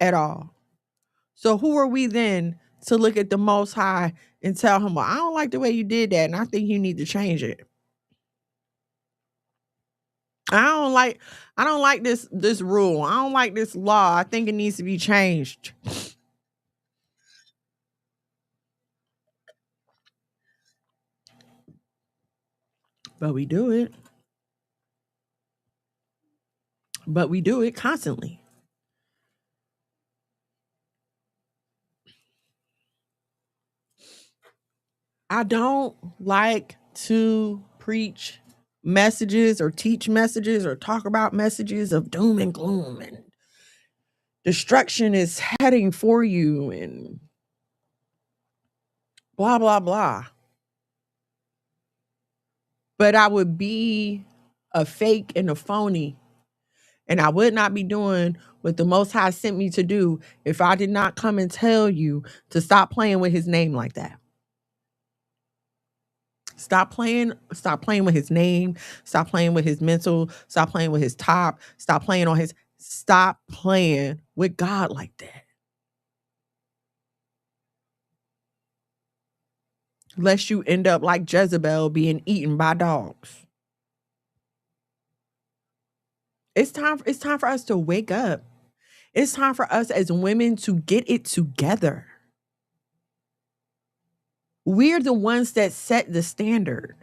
at all. So who are we then to look at the Most High and tell him, well, I don't like the way you did that, and I think you need to change it. I don't like this rule. I don't like this law. I think it needs to be changed. But we do it. But we do it constantly. I don't like to preach messages or teach messages or talk about messages of doom and gloom and destruction is heading for you and blah, blah, blah. But I would be a fake and a phony, and I would not be doing what the Most High sent me to do if I did not come and tell you to stop playing with his name like that. Stop playing with his name, stop playing with his mental, stop playing with his top, stop playing with God like that. Lest you end up like Jezebel being eaten by dogs. It's time for us to wake up. It's time for us as women to get it together. We're the ones that set the standard.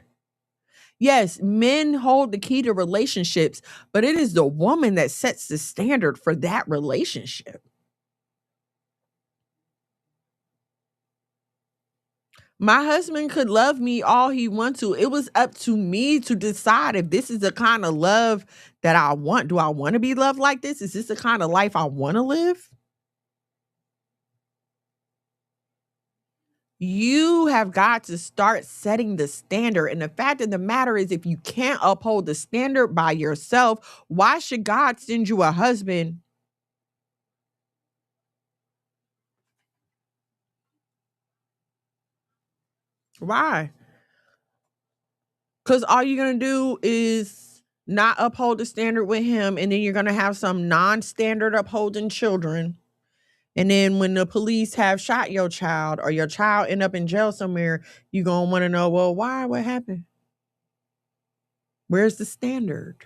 Yes, men hold the key to relationships, but it is the woman that sets the standard for that relationship. My husband could love me all he wants to. It was up to me to decide if this is the kind of love that I want. Do I want to be loved like this? Is this the kind of life I want to live? You have got to start setting the standard. And the fact of the matter is, if you can't uphold the standard by yourself, why should God send you a husband? Why? Because all you're going to do is not uphold the standard with him. And then you're going to have some non-standard upholding children. And then when the police have shot your child or your child end up in jail somewhere, you're going to want to know, well, why? What happened? Where's the standard?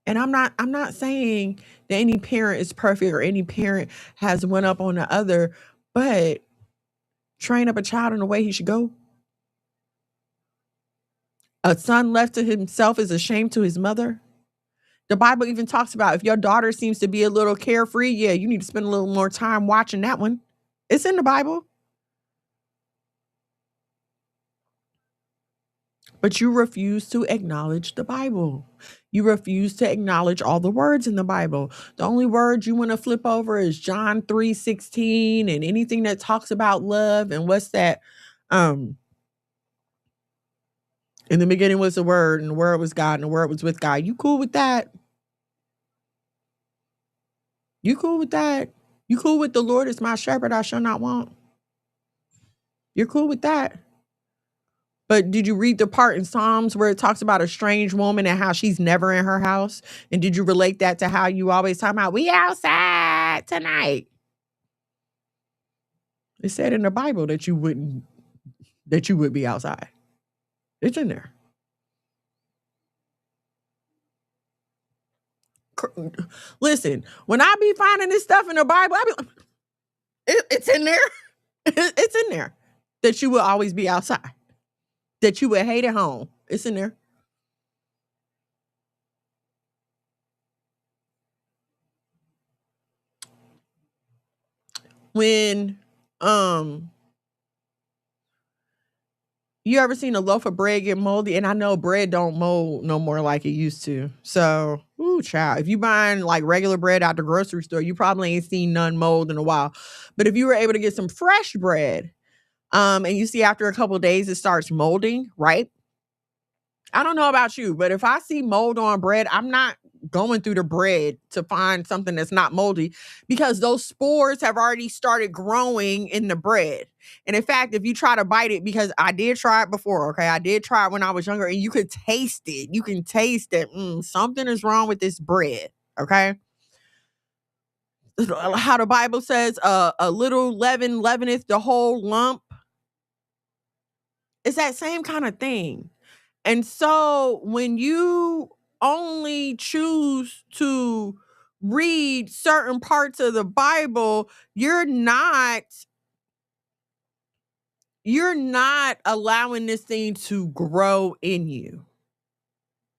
And I'm not saying that any parent is perfect or any parent has one up on the other, but train up a child in the way he should go. A son left to himself is a shame to his mother. The Bible even talks about if your daughter seems to be a little carefree, yeah, you need to spend a little more time watching that one. It's in the Bible. But you refuse to acknowledge the Bible. You refuse to acknowledge all the words in the Bible. The only word you want to flip over is John 3:16 and anything that talks about love. And what's that? In the beginning was the word, and the word was God, and the word was with God. You cool with that? You cool with that? You cool with the Lord is my shepherd, I shall not want? You're cool with that? But did you read the part in Psalms where it talks about a strange woman and how she's never in her house? And did you relate that to how you always talk about, we outside tonight? It said in the Bible that you would be outside. It's in there. Listen, when I be finding this stuff in the Bible, it's in there. It's in there that you will always be outside, that you would hate at home. It's in there. When you ever seen a loaf of bread get moldy? And I know bread don't mold no more like it used to. So, ooh, child, if you buying like regular bread out the grocery store, you probably ain't seen none mold in a while. But if you were able to get some fresh bread, and you see after a couple of days it starts molding, right? I don't know about you, but if I see mold on bread, I'm not going through the bread to find something that's not moldy because those spores have already started growing in the bread. And in fact, if you try to bite it, because I did try it before, okay? I did try it when I was younger and you could taste it. You can taste that something is wrong with this bread, okay? How the Bible says, a little leaven leaveneth the whole lump. It's that same kind of thing. And so when you only choose to read certain parts of the Bible, you're not allowing this thing to grow in you.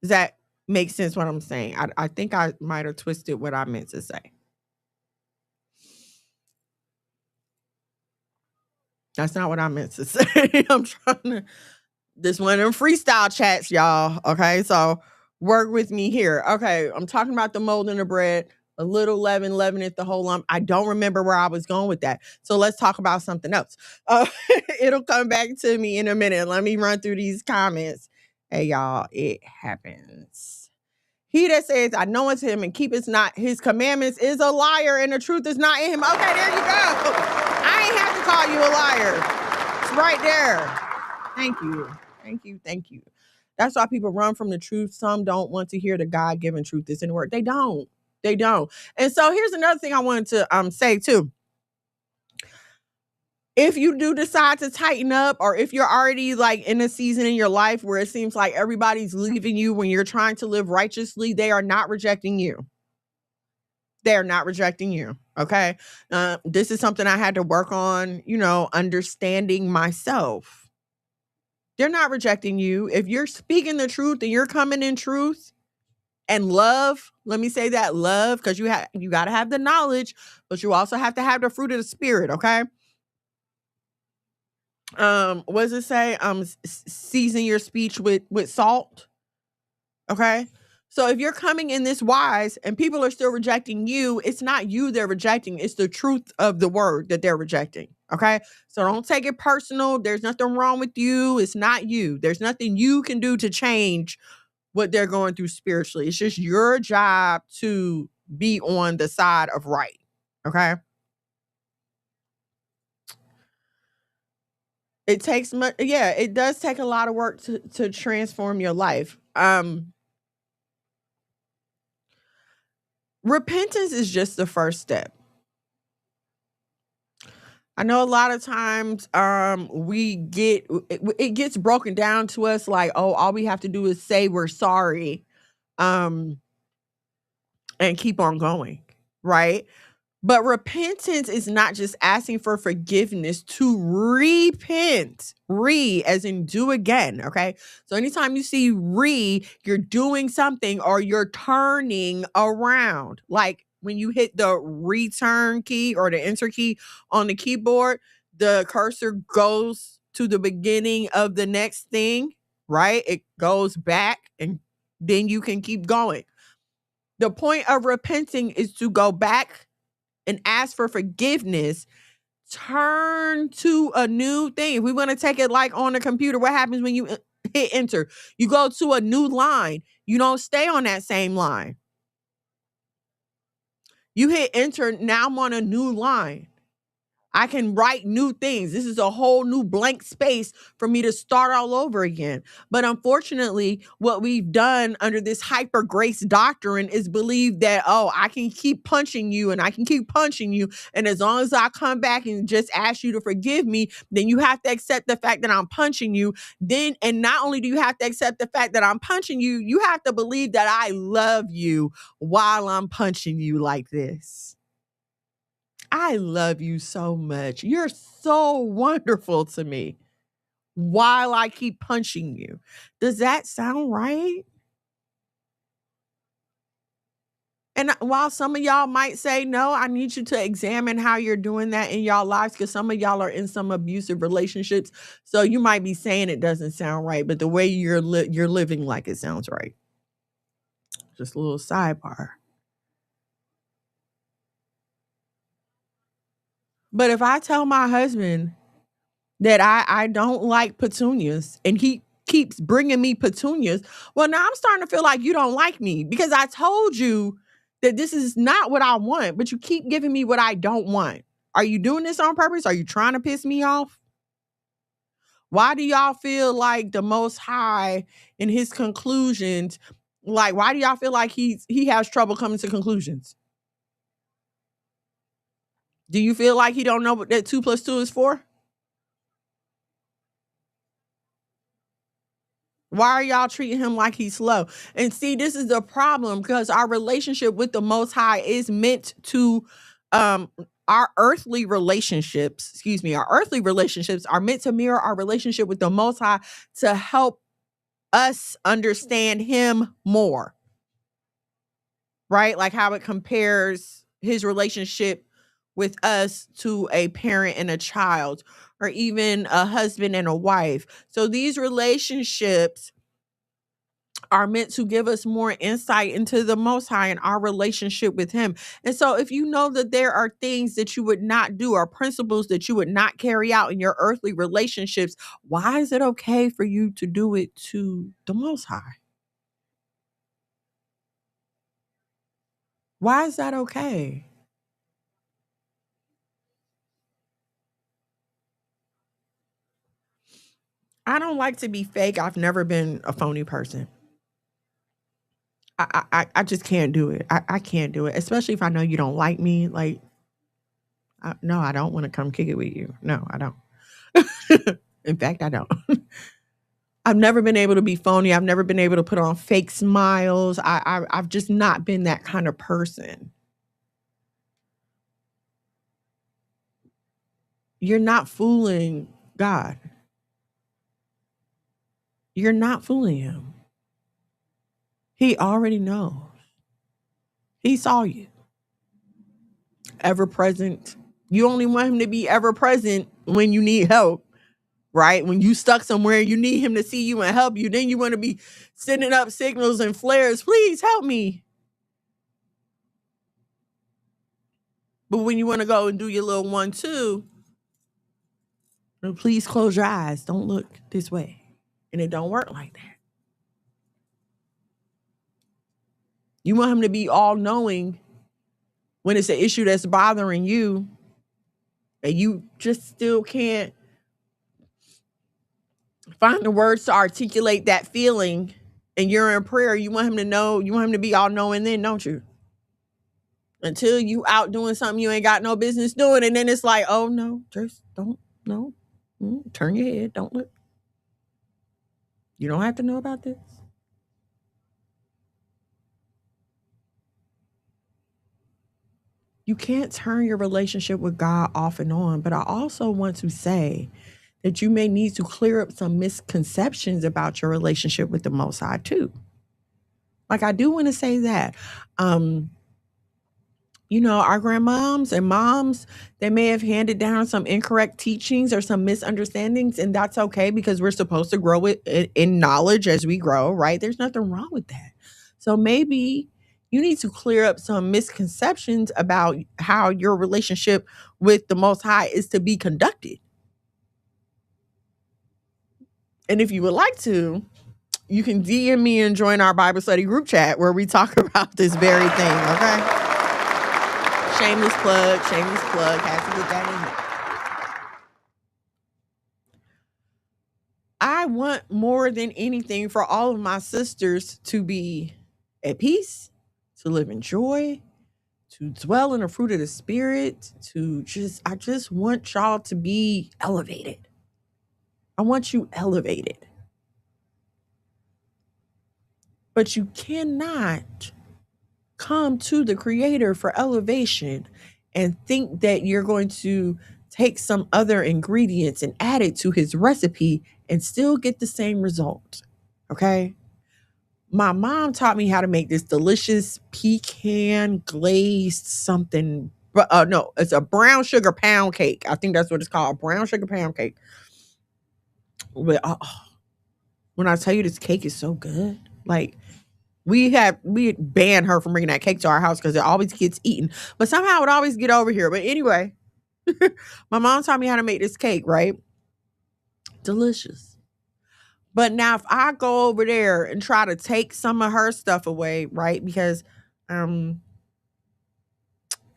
Does that make sense what I'm saying? I think I might have twisted what I meant to say. That's not what I meant to say. I'm trying to this one of them freestyle chats, y'all. Okay, so work with me here. Okay, I'm talking about the mold in the bread. A little leaven, leaveneth the whole lump. I don't remember where I was going with that. So let's talk about something else. It'll come back to me in a minute. Let me run through these comments. Hey, y'all, it happens. He that says, I know it's him and keepeth not his commandments is a liar and the truth is not in him. Okay, there you go. I ain't have to call you a liar. It's right there. Thank you. Thank you. Thank you. That's why people run from the truth. Some don't want to hear the God-given truth that's in the word. They don't. They don't. And so here's another thing I wanted to say too. If you do decide to tighten up, or if you're already like in a season in your life where it seems like everybody's leaving you when you're trying to live righteously, they are not rejecting you. They're not rejecting you. Okay. This is something I had to work on, understanding myself. They're not rejecting you. If you're speaking the truth and you're coming in truth and love, let me say that love, because you got to have the knowledge, but you also have to have the fruit of the spirit. Okay. What does it say? Season your speech with salt. Okay. So if you're coming in this wise and people are still rejecting you, it's not you they're rejecting. It's the truth of the word that they're rejecting. Okay. So don't take it personal. There's nothing wrong with you. It's not you. There's nothing you can do to change what they're going through spiritually. It's just your job to be on the side of right. Okay. It takes much. Yeah, it does take a lot of work to transform your life. Repentance is just the first step. I know a lot of times it gets broken down to us like, oh, all we have to do is say we're sorry and keep on going, right? But repentance is not just asking for forgiveness, to repent. As in do again. Okay. So anytime you see you're doing something or you're turning around. Like when you hit the return key or the enter key on the keyboard, the cursor goes to the beginning of the next thing, right? It goes back and then you can keep going. The point of repenting is to go back and ask for forgiveness, turn to a new thing. If we want to take it like on the computer, what happens when you hit enter? You go to a new line. You don't stay on that same line. You hit enter, now I'm on a new line. I can write new things. This is a whole new blank space for me to start all over again. But unfortunately, what we've done under this hyper grace doctrine is believe that, oh, I can keep punching you and I can keep punching you. And as long as I come back and just ask you to forgive me, then you have to accept the fact that I'm punching you. Then, and not only do you have to accept the fact that I'm punching you, you have to believe that I love you while I'm punching you like this. I love you so much. You're so wonderful to me while I keep punching you. Does that sound right? And while some of y'all might say no, I need you to examine how you're doing that in y'all lives, because some of y'all are in some abusive relationships. So you might be saying it doesn't sound right, but the way you're living like it sounds right. Just a little sidebar. But if I tell my husband that I don't like petunias and he keeps bringing me petunias, well, now I'm starting to feel like you don't like me because I told you that this is not what I want, but you keep giving me what I don't want. Are you doing this on purpose? Are you trying to piss me off? Why do y'all feel like the Most High in his conclusions, like why do y'all feel like he has trouble coming to conclusions? Do you feel like he don't know what that 2 + 2 is for? Why are y'all treating him like he's slow? And see, this is the problem because our relationship with the Most High is meant to, um, our earthly relationships, our earthly relationships are meant to mirror our relationship with the Most High to help us understand him more, right? Like how it compares his relationship with us to a parent and a child, or even a husband and a wife. So these relationships are meant to give us more insight into the Most High and our relationship with him. And so if you know that there are things that you would not do or principles that you would not carry out in your earthly relationships, why is it okay for you to do it to the Most High? Why is that okay? I don't like to be fake. I've never been a phony person. I just can't do it. I can't do it, especially if I know you don't like me. Like, no, I don't want to come kick it with you. No, I don't. In fact, I don't. I've never been able to be phony. I've never been able to put on fake smiles. I've just not been that kind of person. You're not fooling God. You're not fooling him. He already knows. He saw you. Ever present. You only want him to be ever present when you need help, right? When you stuck somewhere, you need him to see you and help you. Then you want to be sending up signals and flares. Please help me. But when you want to go and do your little 1-2, please close your eyes. Don't look this way. And it don't work like that. You want him to be all knowing when it's an issue that's bothering you and you just still can't find the words to articulate that feeling and you're in prayer. You want him to know, you want him to be all knowing then, don't you? Until you out doing something you ain't got no business doing. And then it's like, oh no, just don't, no. Turn your head. Don't look. You don't have to know about this. You can't turn your relationship with God off and on. But I also want to say that you may need to clear up some misconceptions about your relationship with the Most High too. Like, I do want to say that. Our grandmoms and moms, they may have handed down some incorrect teachings or some misunderstandings, and that's okay because we're supposed to grow it in knowledge as we grow, right? There's nothing wrong with that. So maybe you need to clear up some misconceptions about how your relationship with the Most High is to be conducted. And if you would like to, you can DM me and join our Bible study group chat where we talk about this very thing, okay? Shameless plug, had to get that in there. I want more than anything for all of my sisters to be at peace, to live in joy, to dwell in the fruit of the Spirit, I just want y'all to be elevated. I want you elevated. But you cannot come to the Creator for elevation and think that you're going to take some other ingredients and add it to his recipe and still get the same result. Okay? My mom taught me how to make this delicious pecan glazed something. No, it's a brown sugar pound cake. I think that's what it's called, brown sugar pound cake. But when I tell you this cake is so good, like we banned her from bringing that cake to our house because it always gets eaten. But somehow it would always get over here. But anyway, my mom taught me how to make this cake, right? Delicious. But now if I go over there and try to take some of her stuff away, right? Because I don't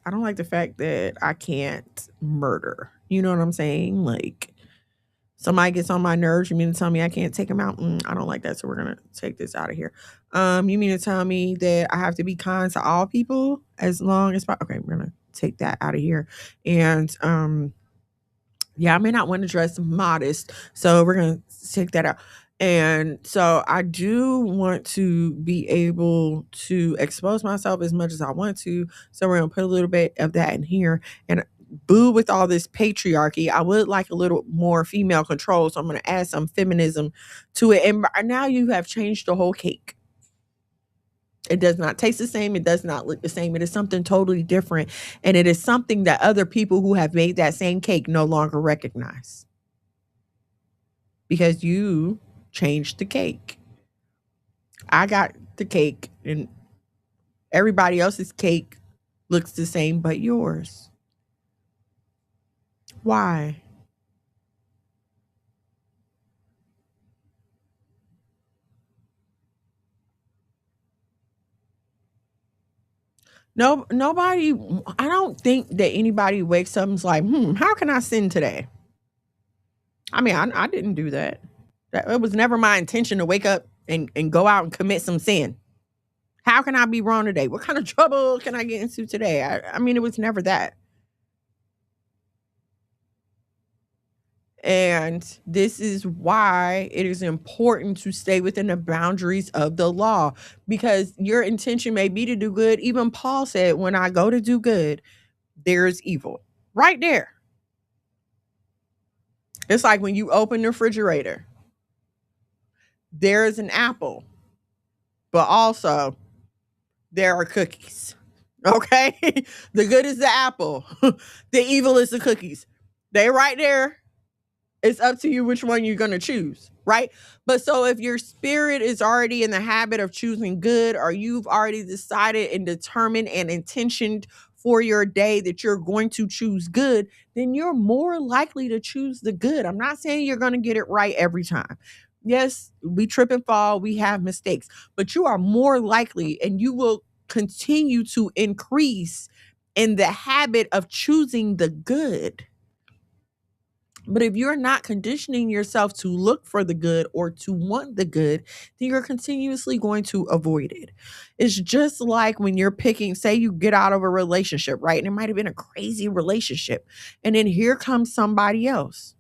like the fact that I can't murder. You know what I'm saying? Like, somebody gets on my nerves. You mean to tell me I can't take them out? I don't like that. So we're going to take this out of here. You mean to tell me that I have to be kind to all people as long as okay, we're going to take that out of here. And yeah, I may not want to dress modest. So we're going to take that out. And so I do want to be able to expose myself as much as I want to. So we're going to put a little bit of that in here. And boo with all this patriarchy, I would like a little more female control. So I'm going to add some feminism to it. And now you have changed the whole cake. It does not taste the same. It does not look the same. It is something totally different. And it is something that other people who have made that same cake no longer recognize. Because you changed the cake. I got the cake and everybody else's cake looks the same but yours. Why? No, nobody, I don't think that anybody wakes up and is like, how can I sin today? I mean, I didn't do that. It was never my intention to wake up and go out and commit some sin. How can I be wrong today? What kind of trouble can I get into today? I mean, it was never that. And this is why it is important to stay within the boundaries of the law, because your intention may be to do good. Even Paul said, when I go to do good, there's evil right there. It's like when you open the refrigerator, there's an apple, but also there are cookies. Okay? The good is the apple. The evil is the cookies. They right there. It's up to you which one you're going to choose, right? But so if your spirit is already in the habit of choosing good, or you've already decided and determined and intentioned for your day that you're going to choose good, then you're more likely to choose the good. I'm not saying you're going to get it right every time. Yes, we trip and fall, we have mistakes, but you are more likely and you will continue to increase in the habit of choosing the good. But if you're not conditioning yourself to look for the good or to want the good, then you're continuously going to avoid it. It's just like when you're picking, say you get out of a relationship, right? And it might have been a crazy relationship. And then here comes somebody else.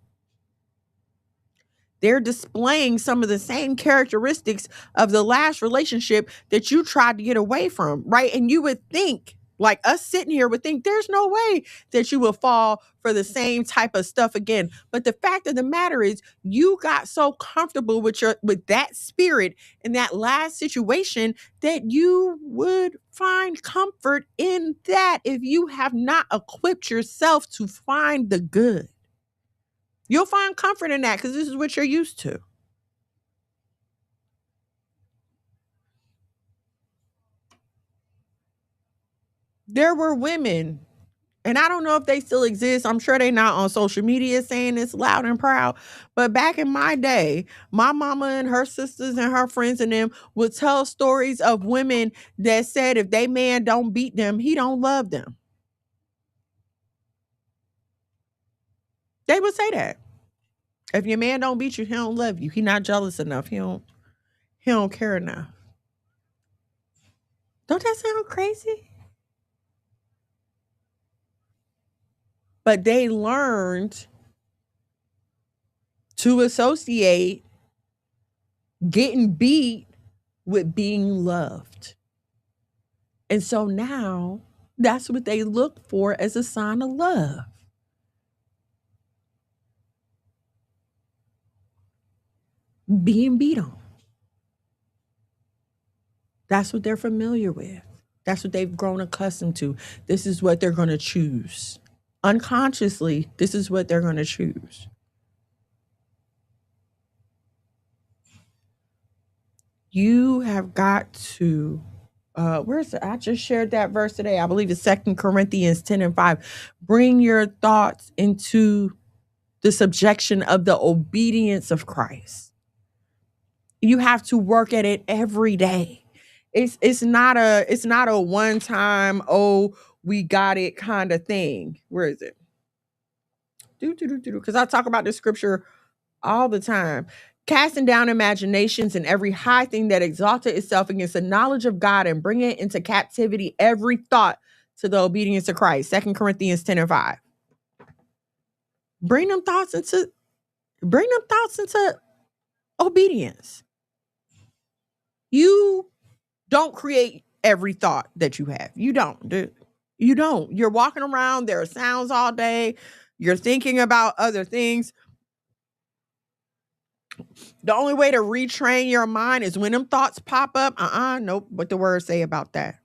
They're displaying some of the same characteristics of the last relationship that you tried to get away from, right? And you would think Like us sitting here would think there's no way that you will fall for the same type of stuff again. But the fact of the matter is you got so comfortable with that spirit in that last situation that you would find comfort in that if you have not equipped yourself to find the good. You'll find comfort in that because this is what you're used to. There were women, and I don't know if they still exist. I'm sure they're not on social media saying this loud and proud. But back in my day, my mama and her sisters and her friends and them would tell stories of women that said if they man don't beat them, he don't love them. They would say that. If your man don't beat you, he don't love you. He not jealous enough. He don't care enough. Don't that sound crazy? But they learned to associate getting beat with being loved. And so now that's what they look for as a sign of love. Being beat on. That's what they're familiar with. That's what they've grown accustomed to. This is what they're going to choose. Unconsciously, this is what they're going to choose. You have got to I just shared that verse today. I believe it's 2 Corinthians 10:5. Bring your thoughts into the subjection of the obedience of Christ. You have to work at it every day. It's not a one time, oh, we got it kind of thing. Where is it? Because I talk about this scripture all the time. Casting down imaginations and every high thing that exalted itself against the knowledge of God and bringing it into captivity every thought to the obedience of Christ. 2 Corinthians 10:5. Bring them thoughts into obedience. You don't create every thought that you have. You don't, dude. You don't. You're walking around, there are sounds all day. You're thinking about other things. The only way to retrain your mind is when them thoughts pop up. Nope. What the words say about that?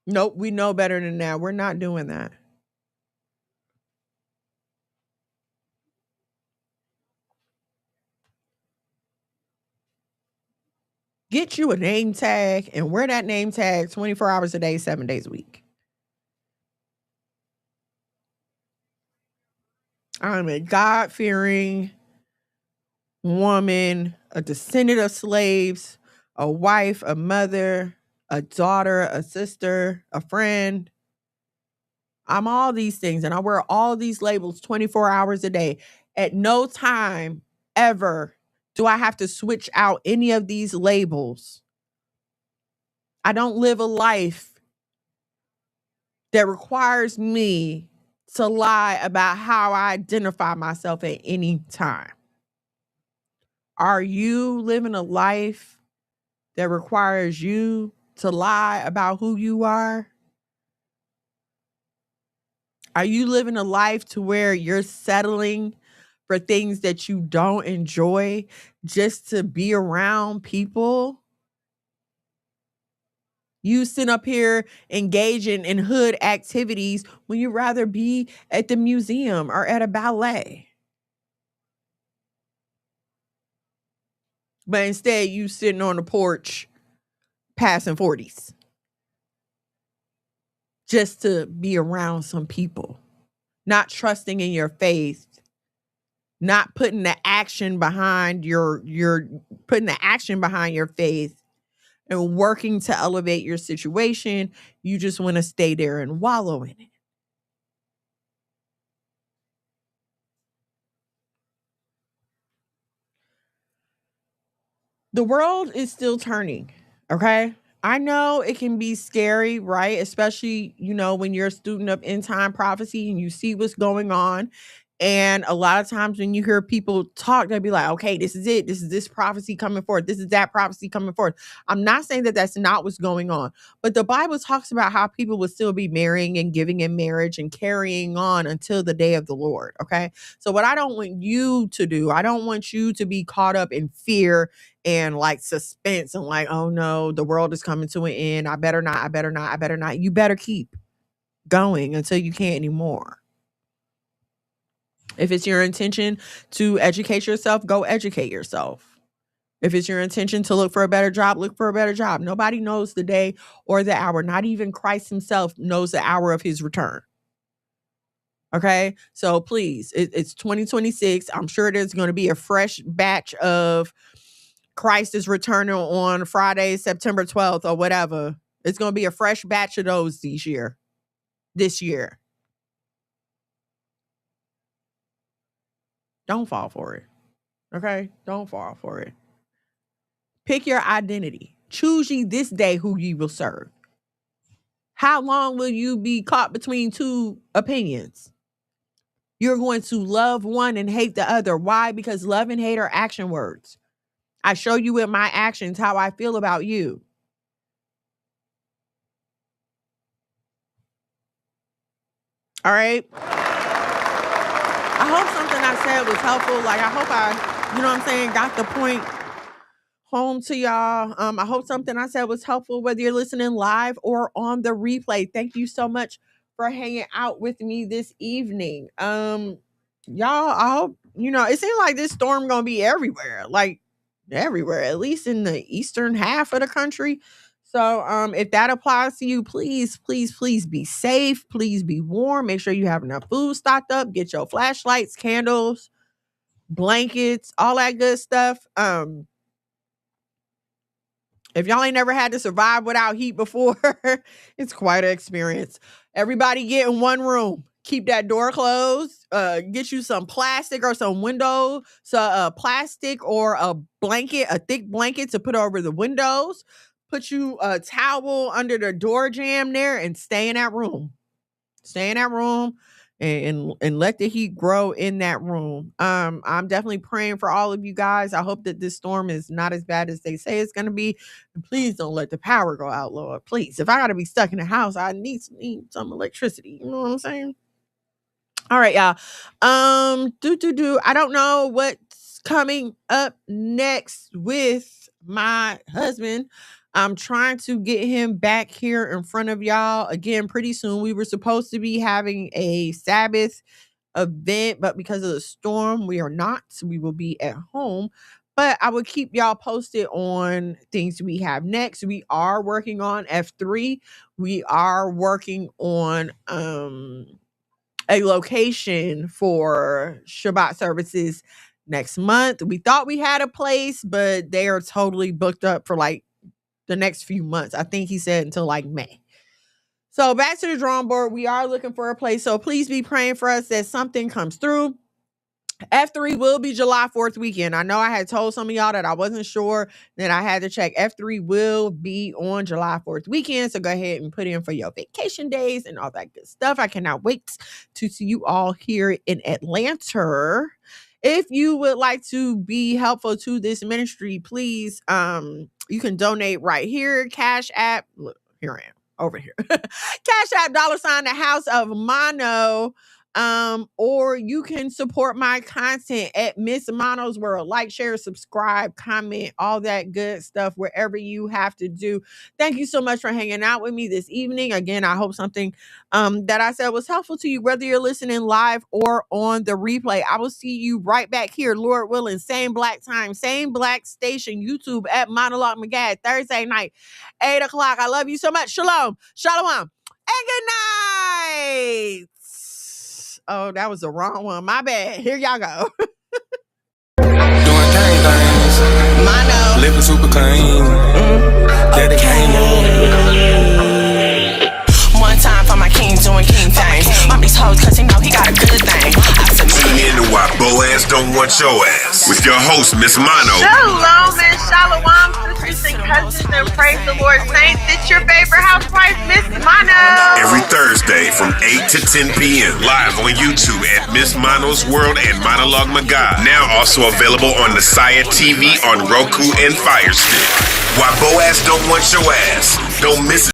Nope. We know better than that. We're not doing that. Get you a name tag and wear that name tag 24 hours a day, 7 days a week. I'm a God-fearing woman, a descendant of slaves, a wife, a mother, a daughter, a sister, a friend. I'm all these things and I wear all these labels 24 hours a day. At no time ever do I have to switch out any of these labels. I don't live a life that requires me to lie about how I identify myself at any time. Are you living a life that requires you to lie about who you are? Are you living a life to where you're settling for things that you don't enjoy just to be around people? You sit up here engaging in hood activities when you'd rather be at the museum or at a ballet. But instead, you sitting on the porch passing 40s just to be around some people, not trusting in your faith, not putting the action behind your faith and working to elevate your situation. You just want to stay there and wallow in it. The world is still turning, okay? I know it can be scary, right? Especially, when you're a student of end time prophecy and you see what's going on And a lot of times when you hear people talk, they'll be like, okay, this is it. This is this prophecy coming forth. This is that prophecy coming forth. I'm not saying that that's not what's going on, but the Bible talks about how people will still be marrying and giving in marriage and carrying on until the day of the Lord. Okay. So what I don't want you to do, I don't want you to be caught up in fear and like suspense and like, oh no, the world is coming to an end. I better not. You better keep going until you can't anymore. If it's your intention to educate yourself, go educate yourself. If it's your intention to look for a better job, look for a better job. Nobody knows the day or the hour. Not even Christ himself knows the hour of his return. Okay? So please, it's 2026. I'm sure there's going to be a fresh batch of Christ is returning on Friday, September 12th or whatever. It's going to be a fresh batch of those this year. Don't fall for it. Okay? Don't fall for it. Pick your identity. Choose ye this day who ye will serve. How long will you be caught between two opinions? You're going to love one and hate the other. Why? Because love and hate are action words. I show you with my actions how I feel about you. All right? I hope something I said was helpful. Like, I hope got the point home to y'all. I hope something I said was helpful, whether you're listening live or on the replay. Thank you so much for hanging out with me this evening. Y'all, I hope, it seems like this storm gonna be everywhere, at least in the eastern half of the country. So if that applies to you, please be safe. Please be warm. Make sure you have enough food stocked up. Get your flashlights, candles, blankets, all that good stuff. If y'all ain't never had to survive without heat before, it's quite an experience. Everybody get in one room. Keep that door closed. Get you some plastic or some window, plastic or a blanket, a thick blanket to put over the windows. Put you a towel under the door jamb there and stay in that room. Stay in that room and let the heat grow in that room. I'm definitely praying for all of you guys. I hope that this storm is not as bad as they say it's going to be. And please don't let the power go out, Lord. Please. If I got to be stuck in the house, I need some electricity. You know what I'm saying? All right, y'all. I don't know what's coming up next with my husband. I'm trying to get him back here in front of y'all again pretty soon. We were supposed to be having a Sabbath event, but because of the storm, we are not. So we will be at home. But I will keep y'all posted on things we have next. We are working on F3. We are working on a location for Shabbat services next month. We thought we had a place, but they are totally booked up for like the next few months. I think he said until like May. So back to the drawing board. We are looking for a place. So please be praying for us that something comes through. F3 will be July 4th weekend. I know I had told some of y'all that I wasn't sure, that I had to check. F3 will be on July 4th weekend. So go ahead and put in for your vacation days and all that good stuff. I cannot wait to see you all here in Atlanta. If you would like to be helpful to this ministry, please, you can donate right here. Cash App. Look, here I am over here. Cash App $ the House of Mono. Or you can support my content at Miss Mono's World. Like, share, subscribe, comment, all that good stuff wherever you have to do. Thank you so much for hanging out with me this evening. Again, I hope something that I said was helpful to you, whether you're listening live or on the replay. I will see you right back here, Lord willing, same black time, same black station, YouTube at Monologue McGad, Thursday night, 8 o'clock. I love you so much. Shalom, shalom, and good night. Oh, that was the wrong one. My bad. Here y'all go. Doing gang things. Mono. Living super clean. That it came on. One time for my king doing king things. Mom these hoes cause he know he got a good thing. Tune in to Why Boaz Don't Want Your Ass with your host, Miss Mono. Shalom and shalom, sisters and cousins and praise the Lord, saints. It's your favorite housewife, Miss Mono. Every Thursday from 8 to 10 p.m. Live on YouTube at Miss Mono's World and Monologue Magad. Now also available on Messiah TV on Roku and Fire Stick. Why Boaz don't want your ass. Don't miss it.